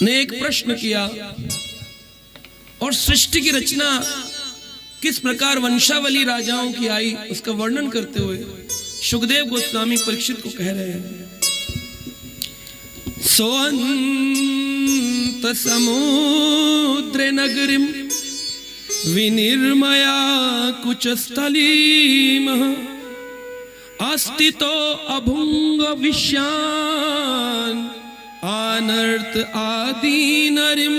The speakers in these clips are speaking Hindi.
ने एक प्रश्न किया और सृष्टि की रचना किस प्रकार वंशावली राजाओं की आई उसका वर्णन करते हुए शुकदेव गोस्वामी परीक्षित को कह रहे हैं। सोअंत समुद्रे नगरीम विनिर्मया कुचस्थलीम अस्तितो अभुंग विश्यान आनर्त आदीनरिम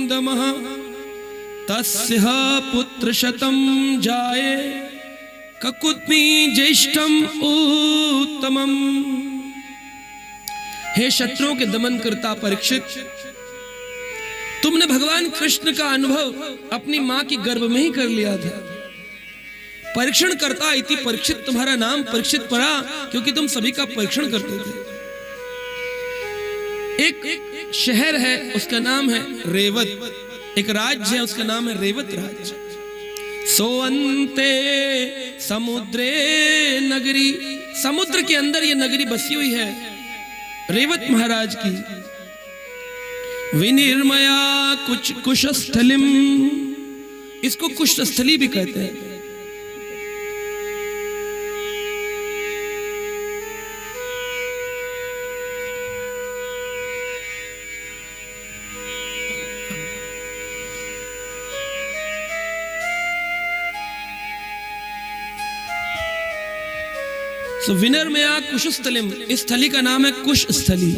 दमः तस्य पुत्र शतम जाये ककुत्मी ज्येष्ठम उत्तमम। हे शत्रुओं के दमन करता परीक्षित, तुमने भगवान कृष्ण का अनुभव अपनी मां की गर्भ में ही कर लिया था। परीक्षण करता इति परीक्षित, तुम्हारा नाम परीक्षित पड़ा क्योंकि तुम सभी का परीक्षण करते थे। एक शहर है उसका नाम है रेवत, एक राज्य है उसका नाम है रेवत राज्य। सोअंते समुद्रे नगरी, समुद्र के अंदर ये नगरी बसी हुई है रेवत महाराज की। विनिर्मया कुशस्थलिम, इसको कुशस्थली भी कहते हैं। विनिर्मया कुशस्थलिम, इस स्थली का नाम है कुश स्थली।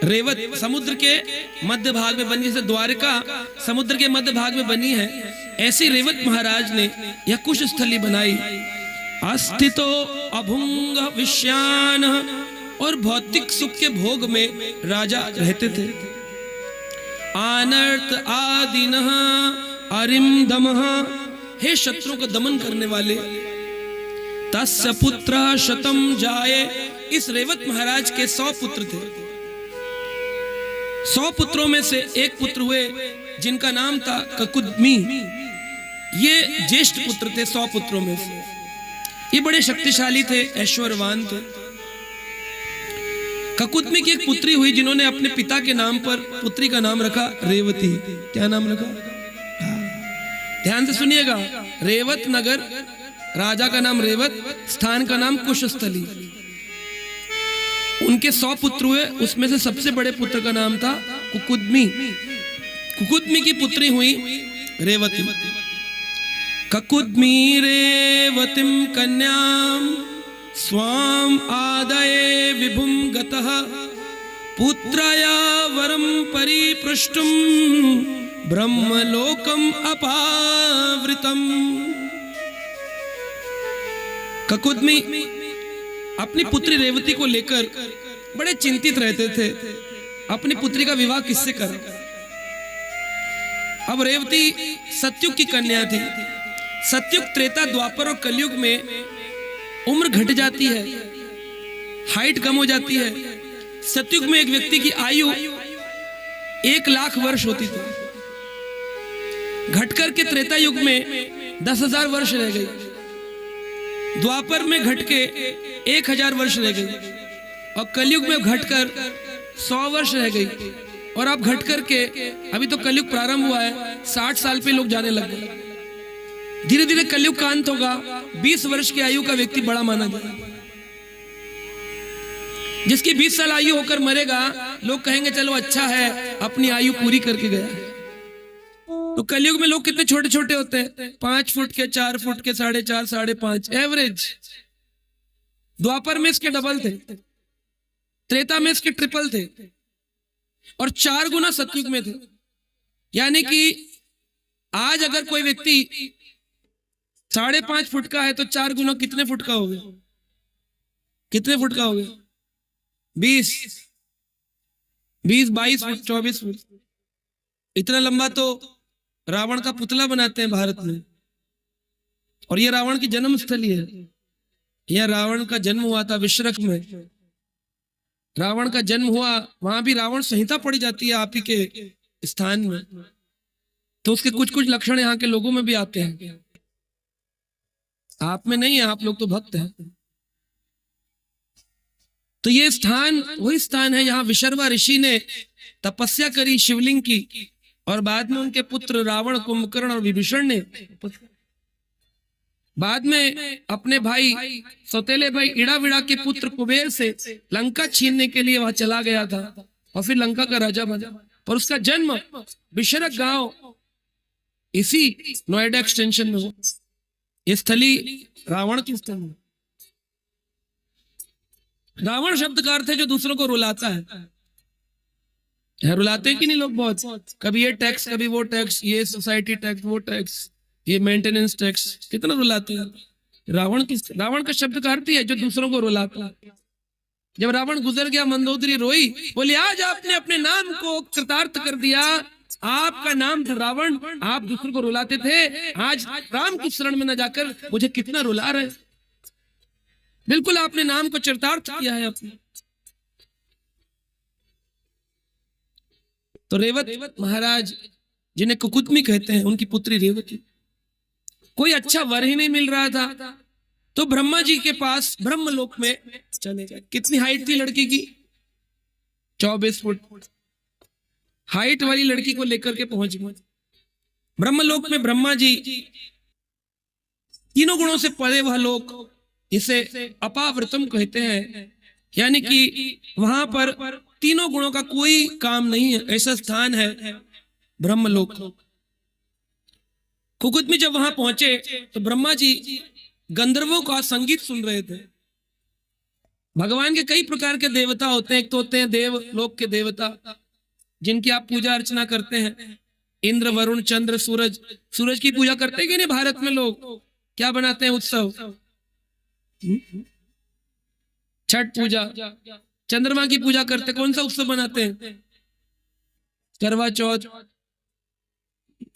रेवत समुद्र के मध्य भाग में बनी, जैसे द्वारका समुद्र के मध्य भाग में बनी है, ऐसी रेवत महाराज ने यह कुश स्थली बनाई। अस्तितो अभुंग विश्यान, और भौतिक सुख के भोग में राजा रहते थे। आनर्त आदिनः अरिम दमः, हे शत्रु का दमन करने वाले। तस्य पुत्र शतम जाये, इस रेवत महाराज के 100 पुत्र थे। 100 पुत्रों में से एक पुत्र हुए जिनका नाम था ककुद्मी, ये ज्येष्ठ पुत्र थे 100 पुत्रों में से। ये बड़े शक्तिशाली थे, ऐश्वर्यवान थे। ककुद्मी की एक पुत्री हुई जिन्होंने अपने पिता के नाम पर पुत्री का नाम रखा रेवती। क्या नाम रखा? ध्यान से सुनिएगा, रेवत नगर, राजा का नाम रेवत, स्थान का नाम कुशस्थली। उनके 100 पुत्र हुए, उसमें से सबसे बड़े पुत्र का नाम था कुकुद्मी। कुकुद्मी की पुत्री हुई रेवती। ककुद्मी रेवतीम कन्याम स्वाम आदये विभुम गतः पुत्रया वरम परिपृष्टुम ब्रह्मलोकम अपावृतम। ककुद्मी अपनी पुत्री रेवती को लेकर बड़े चिंतित रहते थे, अपनी पुत्री का विवाह किससे करें। अब रेवती सतयुग की कन्या थी। सतयुग, त्रेता, द्वापर और कलयुग में उम्र घट जाती है, हाइट कम हो जाती है। सतयुग में एक व्यक्ति की आयु 1,00,000 वर्ष होती थी, घटकर के त्रेता युग में 10,000 वर्ष रह गई। द्वापर में घट के 1,000 वर्ष रह गई, और कलयुग में घटकर 100 वर्ष रह गई। और अब घट करके, अभी तो कलयुग प्रारंभ हुआ है, 60 साल पे लोग जाने लग गए। धीरे धीरे कलयुग का अंत होगा, 20 वर्ष की आयु का व्यक्ति बड़ा माना जाएगा। जिसकी 20 साल आयु होकर मरेगा, लोग कहेंगे चलो अच्छा है, अपनी आयु पूरी करके गया है। तो कलयुग में लोग कितने छोटे छोटे होते हैं? 5 फुट के, 4 फुट के, 4.5, 5.5 एवरेज। द्वापर में इसके डबल थे, त्रेता में इसके ट्रिपल थे, और 4 गुना सतयुग में थे। यानी कि आज अगर कोई व्यक्ति 5.5 फुट का है तो 4 गुना कितने फुट का हो गया? कितने फुट का हो गया? 20, 22 फुट, 24 फुट। इतना लंबा तो रावण का पुतला बनाते हैं भारत में। और ये रावण की जन्म स्थली है। यह रावण का जन्म हुआ था विश्रक में। रावण का जन्म हुआ, वहां भी रावण संहिता पड़ी जाती है आप ही के स्थान में। तो उसके कुछ कुछ लक्षण यहाँ के लोगों में भी आते हैं। आप में नहीं है, आप लोग तो भक्त हैं। तो ये स्थान वही स्थान है जहां विशर्वा ऋषि ने तपस्या करी शिवलिंग की, और बाद में उनके पुत्र रावण, कुंभकर्ण और विभीषण ने बाद में अपने भाई, सौतेले भाई इड़ाविड़ा के पुत्र कुबेर से लंका छीनने के लिए वहां चला गया था और फिर लंका का राजा बना। पर उसका जन्म बिशरक गांव इसी नोएडा एक्सटेंशन में हो। ये स्थली रावण की स्थली। रावण शब्द का अर्थ है जो दूसरों को रुलाता है। रुलाते हैं कि नहीं लोग बहुत, कभी ये टैक्स, कभी वो टैक्स, ये सोसाइटी टैक्स, वो टैक्स, ये मेंटेनेंस टैक्स, कितना रुलाते हैं। रावण का शब्द का अर्थ ही है जो दूसरों को रुलाता है। जब रावण गुजर गया, मंदोदरी रोई, बोले आज आपने अपने नाम को कृतार्थ कर दिया। आपका नाम था रावण, आप दूसरों को रुलाते थे, आज राम की शरण में न जाकर मुझे कितना रुला रहे। बिल्कुल आपने नाम को चरितार्थ किया है अपने। तो रेवत महाराज जिन्हें कुकुदमी कहते हैं, उनकी पुत्री रेवती, कोई अच्छा वर ही नहीं मिल रहा था तो ब्रह्मा जी के पास ब्रह्मलोक में चले गए। कितनी हाइट थी लड़की की? 24 फुट हाइट वाली लड़की को लेकर के पहुंच गए ब्रह्मलोक में। ब्रह्मा जी तीनों गुणों से परे वह लोक, इसे अपावृतम कहते हैं, यानी कि वहां पर तीनों गुणों का कोई काम नहीं है, ऐसा स्थान है ब्रह्मलोक। कुकुदमी जब वहां पहुंचे तो ब्रह्मा जी गंधर्वों का संगीत सुन रहे थे। भगवान के कई प्रकार के देवता होते हैं। एक तो होते हैं देवलोक के देवता जिनकी आप पूजा अर्चना करते हैं, इंद्र, वरुण, चंद्र, सूरज। सूरज की पूजा करते हैं कि नहीं भारत में लोग? क्या बनाते हैं उत्सव? छठ पूजा। चंद्रमा की पूजा करते, कौन सा उत्सव बनाते हैं? करवा चौथ,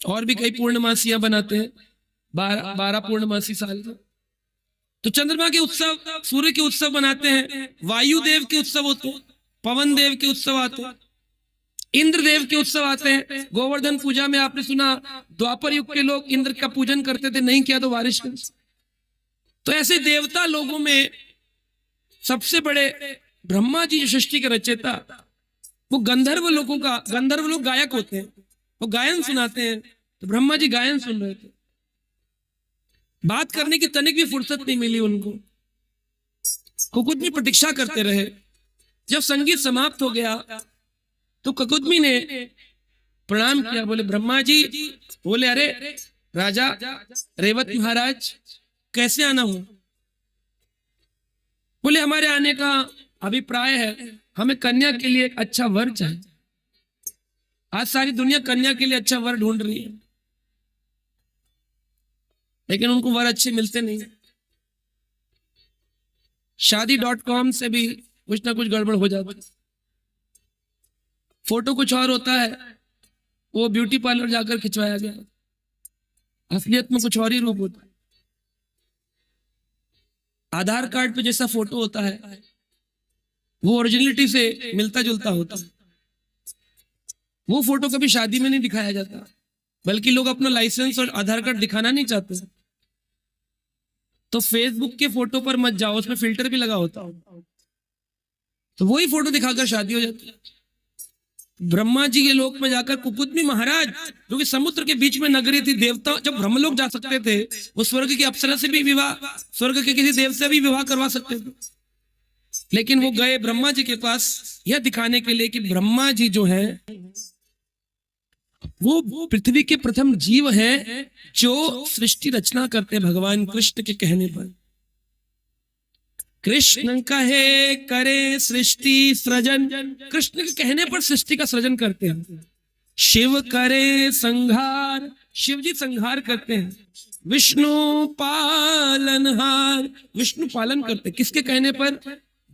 और भी कई पूर्णमासियां बनाते हैं, 12 पूर्णमासी साल में। तो चंद्रमा के उत्सव, सूर्य के उत्सव बनाते हैं, वायु देव के उत्सव होते हैं, पवन देव के उत्सव आते हैं, इंद्र देव के उत्सव आते हैं। गोवर्धन पूजा में आपने सुना द्वापर युग के लोग इंद्र का पूजन करते थे, नहीं किया तो बारिश। तो ऐसे देवता लोगों में सबसे बड़े ब्रह्मा जी जो सृष्टि के रचयिता, वो गंधर्व लोगों का, गंधर्व लोग गायक होते हैं, वो गायन सुनाते हैं। तो ब्रह्मा जी गायन सुन रहे थे, बात करने की तनिक भी फुर्सत नहीं मिली उनको। कुकुदमी प्रतीक्षा करते रहे। जब संगीत समाप्त हो गया तो कुकुदमी ने प्रणाम किया, बोले ब्रह्मा जी। बोले अरे राजा रेवत महाराज, कैसे आना हो? बोले हमारे आने का अभिप्राय है, हमें कन्या के लिए एक अच्छा वर चाहिए। आज सारी दुनिया कन्या के लिए अच्छा वर ढूंढ रही है, लेकिन उनको वर अच्छे मिलते नहीं। शादी.com से भी कुछ ना कुछ गड़बड़ हो जाती। फोटो कुछ और होता है, वो ब्यूटी पार्लर जाकर खिंचवाया गया, असलियत में कुछ और ही रूप होता है। आधार कार्ड पे जैसा फोटो होता है वो ओरिजिनलिटी से मिलता जुलता होता है। वो फोटो कभी शादी में नहीं दिखाया जाता, बल्कि लोग अपना लाइसेंस और आधार कार्ड दिखाना नहीं चाहते। तो फेसबुक के फोटो पर मत जाओ, उसमें फिल्टर भी लगा होता है, तो वही फोटो दिखाकर शादी हो जाती है। ब्रह्मा जी के लोक में जाकर कुकुदमी महाराज, जो कि समुद्र के बीच में नगरी थी, देवता जब ब्रह्मलोक जा सकते थे, वो स्वर्ग की अप्सरा से भी विवाह, स्वर्ग के किसी देव से भी विवाह करवा सकते थे। लेकिन वो गए ब्रह्मा जी के पास यह दिखाने के लिए कि ब्रह्मा जी जो है वो पृथ्वी के प्रथम जीव हैं जो सृष्टि रचना करते हैं भगवान कृष्ण के कहने पर। कृष्ण कहे करे सृष्टि सृजन, कृष्ण के कहने पर सृष्टि का सृजन करते हैं। शिव करे संहार, शिव जी संहार करते हैं। विष्णु पालनहार, विष्णु पालन करते हैं। किसके कहने पर?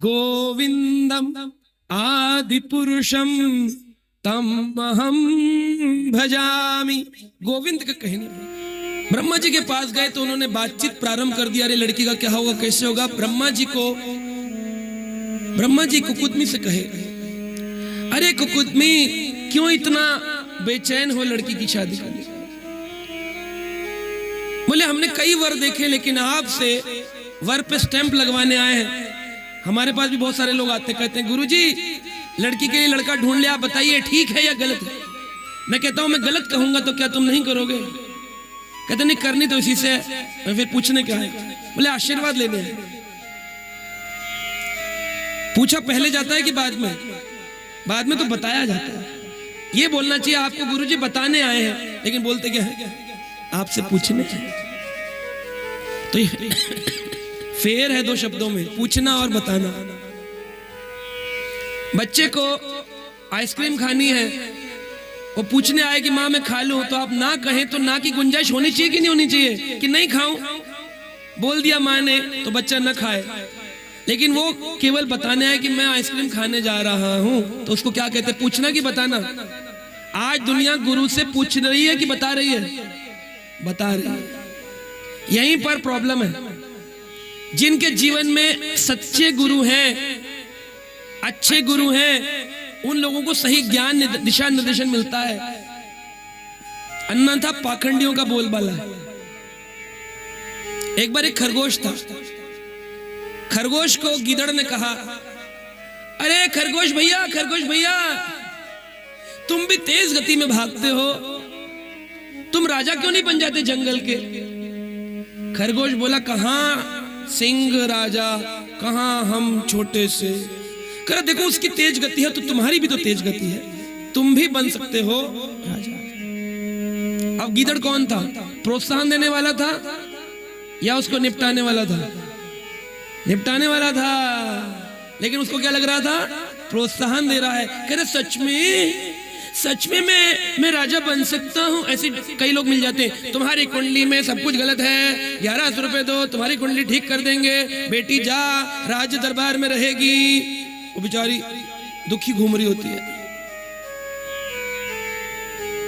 गोविंदम आदि पुरुषम तम अहम भजामि, गोविंद के कहने पर ब्रह्मा जी के पास गए तो उन्होंने बातचीत प्रारंभ कर दिया। अरे लड़की का क्या होगा, कैसे होगा? ब्रह्मा जी कुकुदमी से कहे, अरे कुकुदमी क्यों इतना बेचैन हो लड़की की शादी करने? बोले हमने कई वर देखे, लेकिन आपसे वर पे स्टैंप लगवाने आए हैं। हमारे पास भी बहुत सारे लोग आते, कहते हैं गुरुजी लड़की के लिए लड़का ढूंढ लिया, बताइए ठीक है या गलत है? मैं कहता हूं मैं गलत कहूंगा तो क्या तुम नहीं करोगे? कहते नहीं करनी तो इसी से है। फिर पूछने क्या है? बोले आशीर्वाद लेने हैं। पूछा पहले जाता है कि बाद में? बाद में तो बताया जाता है। ये बोलना चाहिए आपको गुरुजी बताने आए हैं, लेकिन बोलते क्या है? आपसे पूछने। तो ये फेर है दो शब्दों में, पूछना और बताना। बच्चे को आइसक्रीम खानी है, वो पूछने आए कि माँ मैं खा लूं, तो आप ना कहें तो ना की गुंजाइश होनी चाहिए कि नहीं होनी चाहिए? कि नहीं खाऊं, बोल दिया माँ ने तो बच्चा ना खाए। लेकिन वो केवल बताने आए कि मैं आइसक्रीम खाने जा रहा हूं, तो उसको क्या कहते हैं? पूछना कि बताना? आज दुनिया गुरु से पूछ रही है कि बता रही है? बता रही है। यहीं पर प्रॉब्लम है। जिनके जीवन में सच्चे गुरु हैं, अच्छे गुरु हैं, उन लोगों को सही ज्ञान दिशा निर्देशन मिलता है, अन्यथा पाखंडियों का बोलबाला है। एक बार एक खरगोश था। खरगोश को गीदड़ ने कहा, अरे खरगोश भैया, खरगोश भैया, तुम भी तेज गति में भागते हो, तुम राजा क्यों नहीं बन जाते जंगल के? खरगोश बोला, कहां सिंह राजा, कहां हम छोटे से। कर देखो उसकी तेज गति है तो तुम्हारी भी तो तेज गति है, तुम भी बन सकते हो राजा। अब गीदड़ कौन था? प्रोत्साहन देने वाला था या उसको निपटाने वाला था? निपटाने वाला था। लेकिन उसको क्या लग रहा था? प्रोत्साहन दे रहा है। कह रहे सच में मैं राजा बन सकता हूं। ऐसे कई लोग मिल जाते हैं, तुम्हारी कुंडली में सब कुछ गलत है, 1100 रुपए दो, तुम्हारी कुंडली ठीक कर देंगे, बेटी जा राज दरबार में रहेगी। वो बेचारी दुखी घूम रही होती है।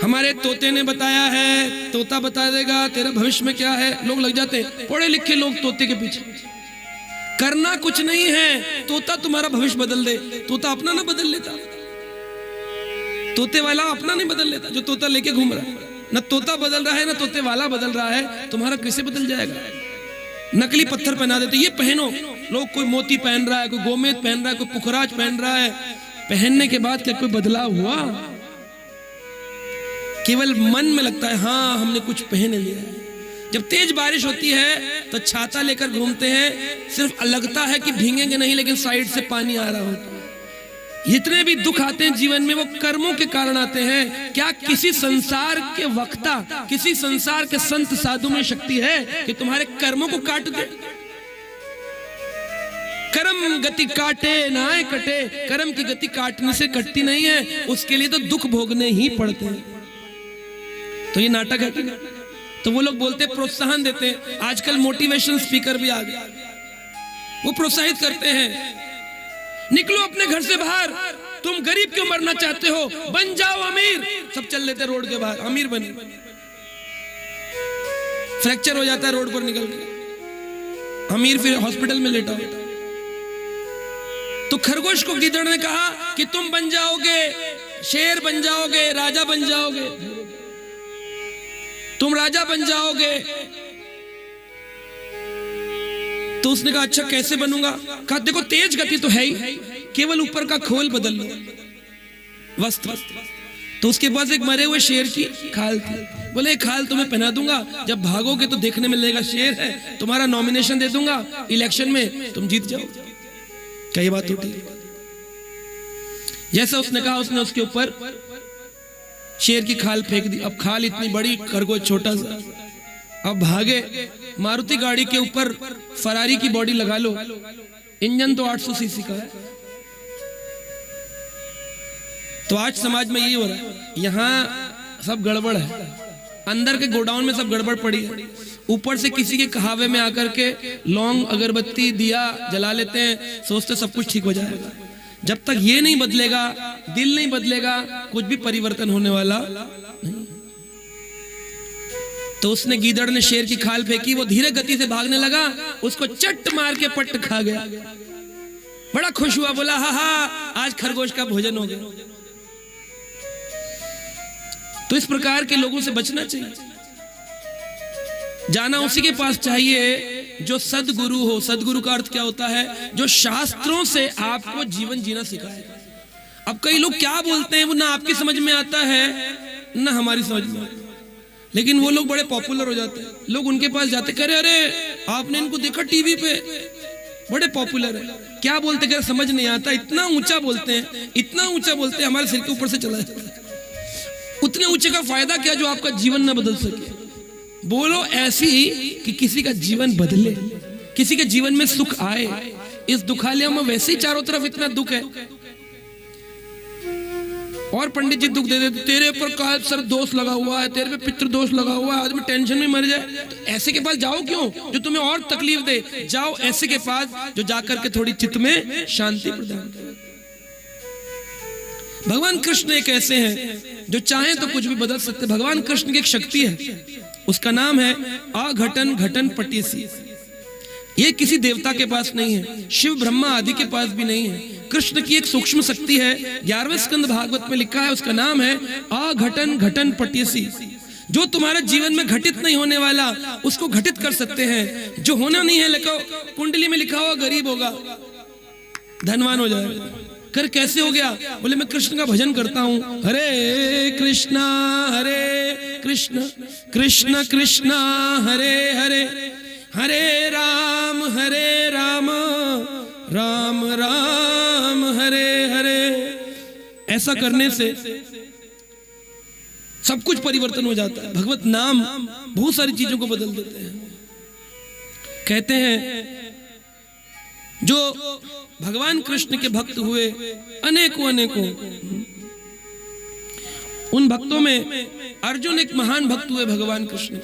हमारे तोते ने बताया है, तोता बता देगा तेरा भविष्य में क्या है। लोग लग जाते हैं, पढ़े लिखे लोग तोते के पीछे। करना कुछ नहीं है, तोता तुम्हारा भविष्य बदल दे। तोता अपना ना बदल लेता, तोते वाला अपना नहीं बदल लेता। जो तोता लेके घूम रहा है, ना तोता बदल रहा है ना तोते वाला बदल रहा है, तुम्हारा कैसे बदल जाएगा? नकली पत्थर पहना देते, ये पहनो। लोग कोई मोती पहन रहा है, कोई गोमेद पहन रहा है, कोई पुखराज पहन रहा है। पहनने के बाद क्या कोई बदलाव हुआ? केवल मन में लगता है हाँ हमने कुछ पहन लिया है। जब तेज बारिश होती है तो छाता लेकर घूमते हैं, सिर्फ लगता है कि भीगेंगे नहीं, लेकिन साइड से पानी आ रहा होता है। जितने भी दुख आते हैं जीवन में वो कर्मों के कारण आते हैं। क्या किसी संसार के वक्ता, किसी संसार के संत साधु में शक्ति है कि तुम्हारे कर्मों को काट दे? कर्म गति काटे ना कटे। कर्म की गति काटने से कटती नहीं है, उसके लिए तो दुख भोगने ही पड़ते हैं। तो ये नाटक है कि? तो वो लोग बोलते प्रोत्साहन देते हैं। आजकल मोटिवेशन स्पीकर भी आ गए, वो प्रोत्साहित करते हैं, निकलो अपने घर से बाहर, तुम गरीब क्यों मरना चाहते हो, बन जाओ अमीर। सब चल लेते रोड के बाहर, अमीर बने। फ्रैक्चर हो जाता है रोड पर निकल के, अमीर फिर हॉस्पिटल में लेटा होता। तो खरगोश को गीदड़ ने कहा कि तुम बन जाओगे, शेर बन जाओगे, राजा बन जाओगे, तुम राजा बन जाओगे। तो उसने कहा अच्छा कैसे बनूंगा? कहा देखो तेज गति तो है ही, केवल ऊपर का खोल बदल लो, वस्त्र। तो उसके पास एक मरे हुए शेर की खाल थी। बोले खाल तुम्हें पहना दूंगा, जब भागोगे तो देखने में लगेगा शेर है, तुम्हारा नॉमिनेशन दे दूंगा इलेक्शन में, तुम जीत जाओ। क्या ये बात होती? जैसा उसने कहा, उसने उसके ऊपर शेर की खाल फेंक दी। अब खाल इतनी बड़ी, खरगोश छोटा सा। अब भागे। मारुति गाड़ी के ऊपर फरारी की बॉडी लगा लो, इंजन तो 800 सीसी का है। तो आज समाज में यही हो रहा है, यहां सब गड़बड़ है, अंदर के गोडाउन में सब गड़बड़ पड़ी है। ऊपर से किसी के कहावे में आकर के लौंग अगरबत्ती दिया जला लेते हैं, सोचते सब कुछ ठीक हो जाएगा। जब तक ये नहीं बदलेगा, दिल नहीं बदलेगा, कुछ भी परिवर्तन होने वाला नहीं। तो उसने गीदड़ ने शेर की खाल फेंकी, वो धीरे गति से भागने लगा, उसको चट मार के पट्ट खा गया। बड़ा खुश हुआ, बोला हा हा आज खरगोश का भोजन हो गया। तो इस प्रकार के लोगों से बचना चाहिए। जाना उसी के पास चाहिए जो सदगुरु हो। सदगुरु का अर्थ क्या होता है? जो शास्त्रों से आपको जीवन जीना सिखाएगा। अब कई लोग क्या बोलते हैं वो ना आपकी समझ में आता है ना हमारी समझ में आता है, लेकिन वो लोग बड़े पॉपुलर हो जाते हैं। लोग उनके पास जाते, कह रहे अरे आपने इनको देखा टीवी पे, बड़े पॉपुलर है। क्या बोलते कह समझ नहीं आता, इतना ऊंचा बोलते हैं, इतना ऊंचा बोलते हैं हमारे सिर के ऊपर से चला जाता है। उतने ऊंचे का फायदा क्या जो आपका जीवन ना बदल सके। बोलो ऐसी कि किसी का जीवन बदले, किसी के जीवन में सुख आए। इस दुखालयों में वैसे ही चारों तरफ इतना दुख है, और पंडित जी दुख दे देते, तेरे पर काल सर दोष लगा हुआ है, तेरे पे पितृ दोष लगा हुआ है, आदमी टेंशन में मर जाए। तो ऐसे के पास जाओ क्यों जो तुम्हें और तकलीफ दे, जाओ ऐसे के पास जो जाकर के थोड़ी चित्त में शांति प्रदान करे। भगवान कृष्ण एक ऐसे हैं जो चाहे तो कुछ भी बदल सकते। भगवान कृष्ण की एक शक्ति है, उसका नाम है अघटन घटन पटीसी। ये किसी देवता के पास नहीं है, शिव ब्रह्मा आदि के पास भी नहीं है। कृष्ण की एक सूक्ष्म शक्ति है, 11वें स्कंद भागवत में लिखा है, उसका नाम है अघटन घटन पटीसी। जो तुम्हारे जीवन में घटित नहीं होने वाला उसको घटित कर सकते हैं। जो होना नहीं है, लिखो कुंडली में लिखा हुआ गरीब होगा, धनवान हो जाएगा। कर कैसे हो गया? बोले मैं कृष्ण का भजन करता हूँ, हरे कृष्णा कृष्ण कृष्णा हरे हरे, हरे राम राम राम हरे हरे। ऐसा करने से सब कुछ परिवर्तन हो जाता है। भगवत नाम बहुत सारी चीजों को बदल देते हैं। कहते हैं जो भगवान कृष्ण के भक्त हुए अनेकों, उन भक्तों में अर्जुन एक महान भक्त हुए भगवान कृष्ण।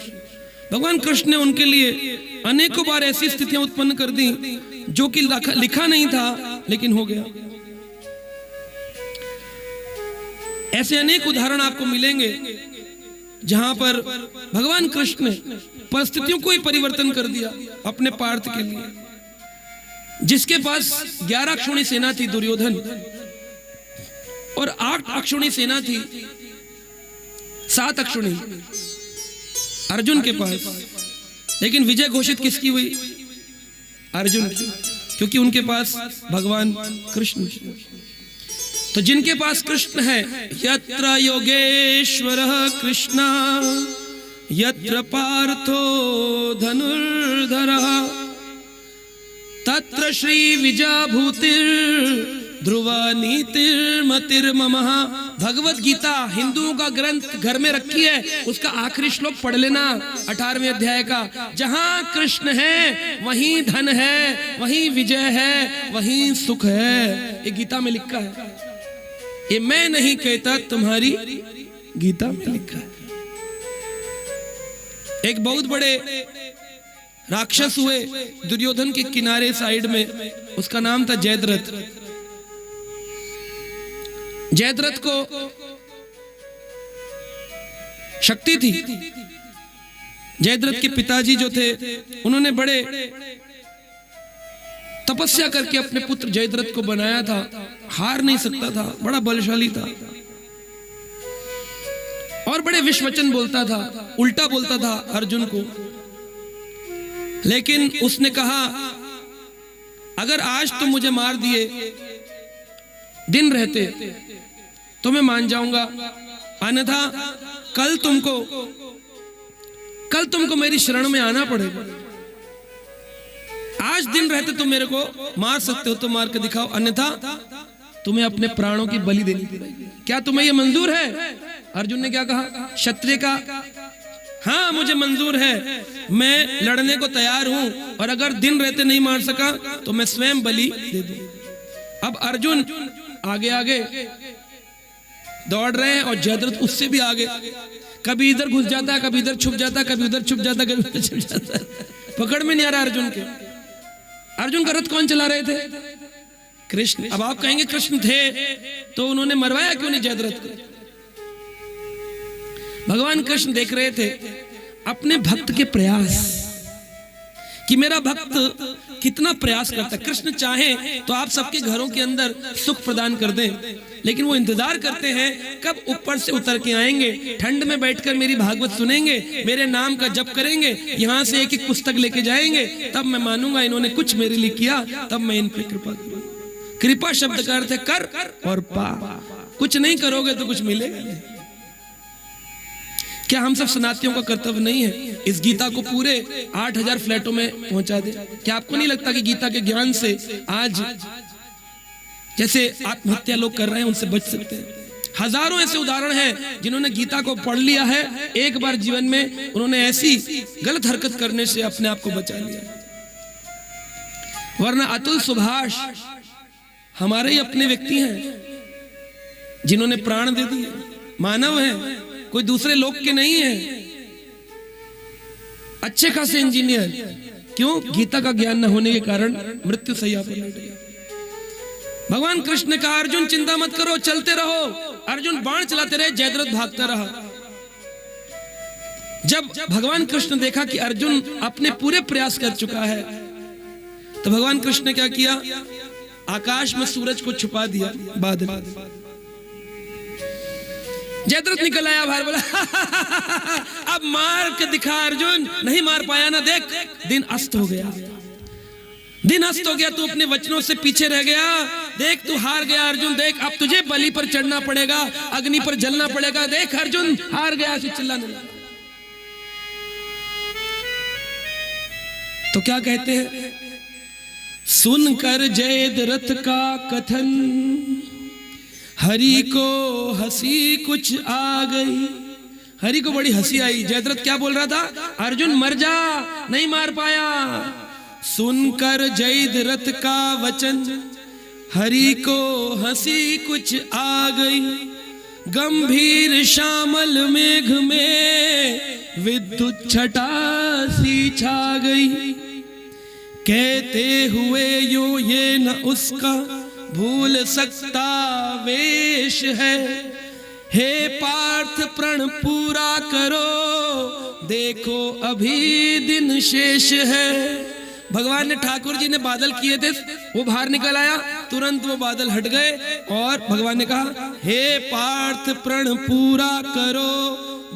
भगवान कृष्ण ने उनके लिए अनेकों बार ऐसी स्थितियां उत्पन्न कर दी जो कि लिखा नहीं था लेकिन हो गया। ऐसे अनेक उदाहरण आपको मिलेंगे जहां पर भगवान कृष्ण ने परिस्थितियों को ही परिवर्तन कर दिया अपने पार्थ के लिए। जिसके पास 11 अक्षौणी सेना थी दुर्योधन, और 8 अक्षौणी सेना थी, 7 अक्षौणी अर्जुन के पास, लेकिन विजय घोषित किसकी हुई? अर्जुन की, क्योंकि उनके पास भगवान कृष्ण। तो जिनके पास कृष्ण है, यत्र योगेश्वरः कृष्ण यत्र पार्थो धनुर्धरः तत्र श्री विजय भूतिर ध्रुवा नीतिर्मतिर्ममः। भगवत गीता हिंदुओं का ग्रंथ घर में रखी है, उसका आखिरी श्लोक पढ़ लेना 18वें अध्याय का। जहां कृष्ण है वहीं धन है, वहीं विजय है, वहीं सुख है। ये गीता में लिखा है, ये मैं नहीं कहता, तुम्हारी गीता में लिखा है। एक बहुत बड़े राक्षस हुए दुर्योधन के किनारे साइड में, उसका नाम था जयद्रथ। जयद्रथ को शक्ति थी। जयद्रथ के पिताजी जो थे उन्होंने बड़े तपस्या करके अपने पुत्र जयद्रथ को बनाया था। हार नहीं सकता था, बड़ा बलशाली था और बड़े विषवचन बोलता था, उल्टा बोलता था अर्जुन को। लेकिन उसने कहा अगर आज तुम मुझे मार दिए दिन रहते तो मैं मान जाऊंगा, अन्यथा कल तुमको मेरी शरण में आना पड़ेगा। आज दिन रहते तुम मेरे को मार सकते हो तो मार के दिखाओ, अन्यथा तुम्हें अपने प्राणों की बलि देनी पड़ेगी। क्या तुम्हें यह मंजूर है? अर्जुन ने क्या कहा? क्षत्रिय का हाँ मुझे मंजूर है, मैं लड़ने को तैयार हूं, और अगर दिन रहते नहीं मार सका तो मैं स्वयं बलि दे दूं। अब अर्जुन आगे आगे दौड़ रहे हैं और जयद्रथ उससे भी आगे, कभी इधर घुस जाता है, कभी इधर छुप जाता है, कभी उधर छुप जाता है, कभी उधर छुप जाता है। पकड़ में नहीं आ रहा अर्जुन के। अर्जुन का रथ कौन चला रहे थे? कृष्ण। अब आप कहेंगे कृष्ण थे तो उन्होंने मरवाया क्यों नहीं जयद्रथ को? भगवान कृष्ण देख रहे थे अपने भक्त के प्रयास कि मेरा भक्त कितना प्रयास करता है। कृष्ण चाहे तो आप सबके घरों के अंदर सुख प्रदान कर दें, लेकिन वो इंतजार करते हैं कब ऊपर से उतर के आएंगे, ठंड में बैठकर मेरी भागवत सुनेंगे, मेरे नाम का जप करेंगे, यहाँ से एक एक पुस्तक लेके जाएंगे, तब मैं मानूंगा इन्होंने कुछ मेरे लिए किया, तब मैं इन पे कृपा करूंगा। कृपा शब्द का अर्थ है कर और पा। कुछ नहीं करोगे तो कुछ मिलेगा नहीं। क्या हम सब सनातनियों का कर्तव्य नहीं है इस गीता को पूरे 8000 फ्लैटों में पहुंचा दे? क्या आपको नहीं लगता कि गीता के ज्ञान से आज जैसे आत्महत्या लोग कर रहे हैं उनसे बच सकते हैं? हजारों ऐसे उदाहरण हैं जिन्होंने गीता को पढ़ लिया है, एक बार जीवन में उन्होंने ऐसी गलत हरकत करने से अपने आप को बचा लिया। वरना अतुल सुभाष हमारे ही अपने व्यक्ति हैं जिन्होंने प्राण दे दिए, मानव हैं, कोई दूसरे लोग के नहीं है, अच्छे खासे इंजीनियर। क्यों? गीता का ज्ञान न होने के कारण मृत्यु सैया पर लेट गया। भगवान कृष्ण ने कहा अर्जुन चिंता मत करो, चलते रहो। अर्जुन बाण चलाते रहे, जयद्रथ भागता रहा। जब भगवान कृष्ण ने देखा कि अर्जुन अपने पूरे प्रयास कर चुका है तो भगवान कृष्ण ने क्या किया? आकाश में सूरज को छुपा दिया बादल। जयद्रथ निकल आया बाहर, बोला अब मार के दिखा अर्जुन। नहीं मार पाया ना, देख दिन अस्त हो गया, दिन अस्त हो गया, तू अपने वचनों से पीछे रह गया, देख तू हार गया अर्जुन, देख अब तुझे बलि पर चढ़ना पड़ेगा, अग्नि पर जलना पड़ेगा, देख अर्जुन हार गया। ऐसे चिल्लाने लगा। तो क्या कहते हैं? सुनकर जयद्रथ का कथन हरि को हंसी कुछ आ गई। हरि को बड़ी हंसी आई। जयद्रथ क्या बोल रहा था? अर्जुन मर जा, नहीं मार पाया। सुनकर जयद्रथ का वचन हरि को हंसी कुछ आ गई। गंभीर श्यामल मेघ में विद्युत छटा सी छा गई। कहते हुए यो ये न उसका भूल सकता वेश है। हे पार्थ प्रण पूरा करो, देखो अभी दिन शेष है। भगवान ने ठाकुर जी ने बादल किए थे, वो बाहर निकल आया, तुरंत वो बादल हट गए और भगवान ने कहा हे पार्थ प्रण पूरा करो,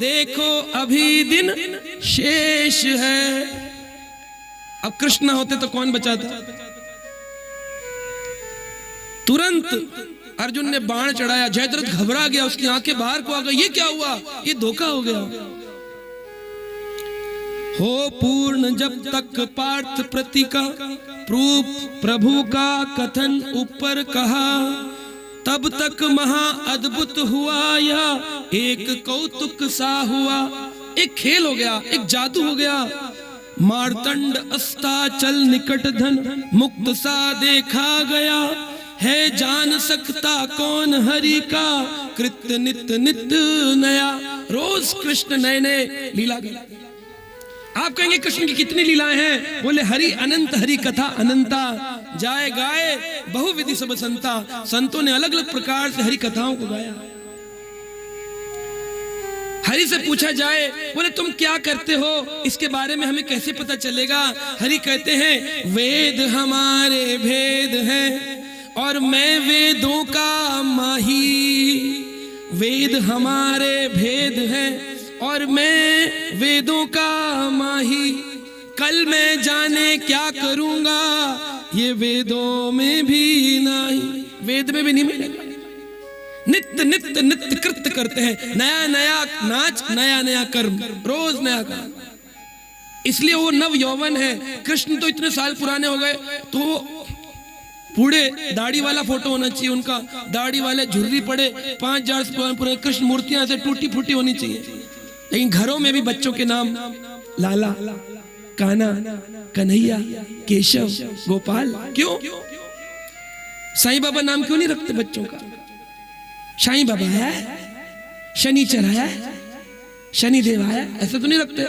देखो अभी दिन शेष है। अब कृष्ण होते तो कौन बचाता? तुरंत अर्जुन ने बाण चढ़ाया, जयद्रथ घबरा गया, उसकी आंखें बाहर को आ गई। ये क्या हुआ? ये धोखा हो गया। हो पूर्ण जब तक पार्थ प्रति का प्रभु का कथन ऊपर कहा, तब तक महा अद्भुत हुआ या एक कौतुक सा हुआ। एक खेल हो गया, एक जादू हो गया। मार्तंड अस्ताचल निकट धन मुक्त सा देखा गया। है जान सकता कौन हरि का कृत्य नित्य नित्य नया। रोज कृष्ण नए नए लीला गया। आप कहेंगे कृष्ण की कितनी लीलाएं हैं? बोले हरि अनंत, हरि कथा अनंता, जाए गाए बहुविधि सब संता। संतों ने अलग अलग प्रकार से हरि कथाओं को गाया। हरि से पूछा जाए, बोले तुम क्या करते हो, इसके बारे में हमें कैसे पता चलेगा? हरि कहते हैं वेद हमारे भेद हैं और मैं वेदों का माही। वेद हमारे भेद हैं और मैं वेदों का माही। कल मैं जाने क्या करूंगा, ये वेदों में भी नहीं, वेद में भी नहीं मिलेगा। नित्य नित्य नित्य कृत्य करते हैं, नया नया नाच, नया नया कर्म, रोज नया काम। इसलिए वो नव यौवन है। कृष्ण तो इतने साल पुराने हो गए, तो पूरे दाढ़ी वाला फोटो होना चाहिए उनका, दाढ़ी वाले झुर्री पड़े, 5000 से पुराने कृष्ण मूर्तियां से टूटी फूटी होनी चाहिए। लेकिन घरों में भी बच्चों के नाम लाला, कान्हा, कन्हैया, केशव, गोपाल। क्यों? साईं बाबा नाम क्यों नहीं रखते बच्चों का? साईं बाबा है, शनिचर है, शनिदेव है, ऐसे तो नहीं रखते।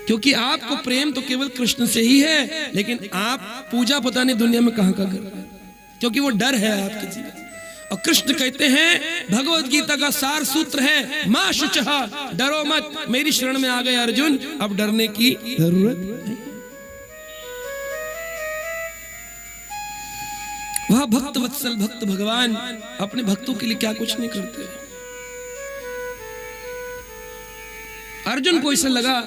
क्योंकि आपको प्रेम तो केवल कृष्ण से ही है, लेकिन आप पूजा पता नहीं दुनिया में कहां कर रहे हैं, क्योंकि वो डर है आपके जीवन। और कृष्ण कहते हैं, भगवत गीता का सार सूत्र है मां शुचः, डरो मत, मेरी शरण में आ गए अर्जुन, अब डरने की जरूरत नहीं। वह भक्त वत्सल भक्त भगवान अपने भक्तों के लिए क्या कुछ नहीं करते। अर्जुन को ऐसा लगा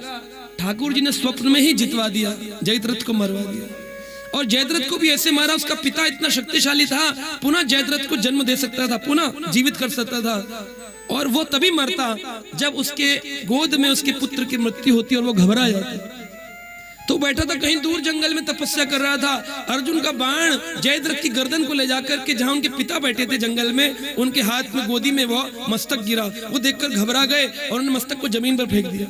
ठाकुर जी ने स्वप्न में ही जितवा दिया, जयद्रथ को मरवा दिया। और जयद्रथ को भी ऐसे मारा, उसका पिता इतना शक्तिशाली था, पुनः जयद्रथ को जन्म दे सकता था, पुनः जीवित कर सकता था। और वो तभी मरता जब उसके गोद में उसके पुत्र की मृत्यु होती और वो घबरा जाता। तो बैठा था कहीं दूर जंगल में तपस्या कर रहा था, अर्जुन का बाण जयद्रथ की गर्दन को ले जाकर के जहां उनके पिता बैठे थे जंगल में, उनके हाथ में गोदी में वो मस्तक गिरा। वो देखकर घबरा गए और उन्होंने मस्तक को जमीन पर फेंक दिया।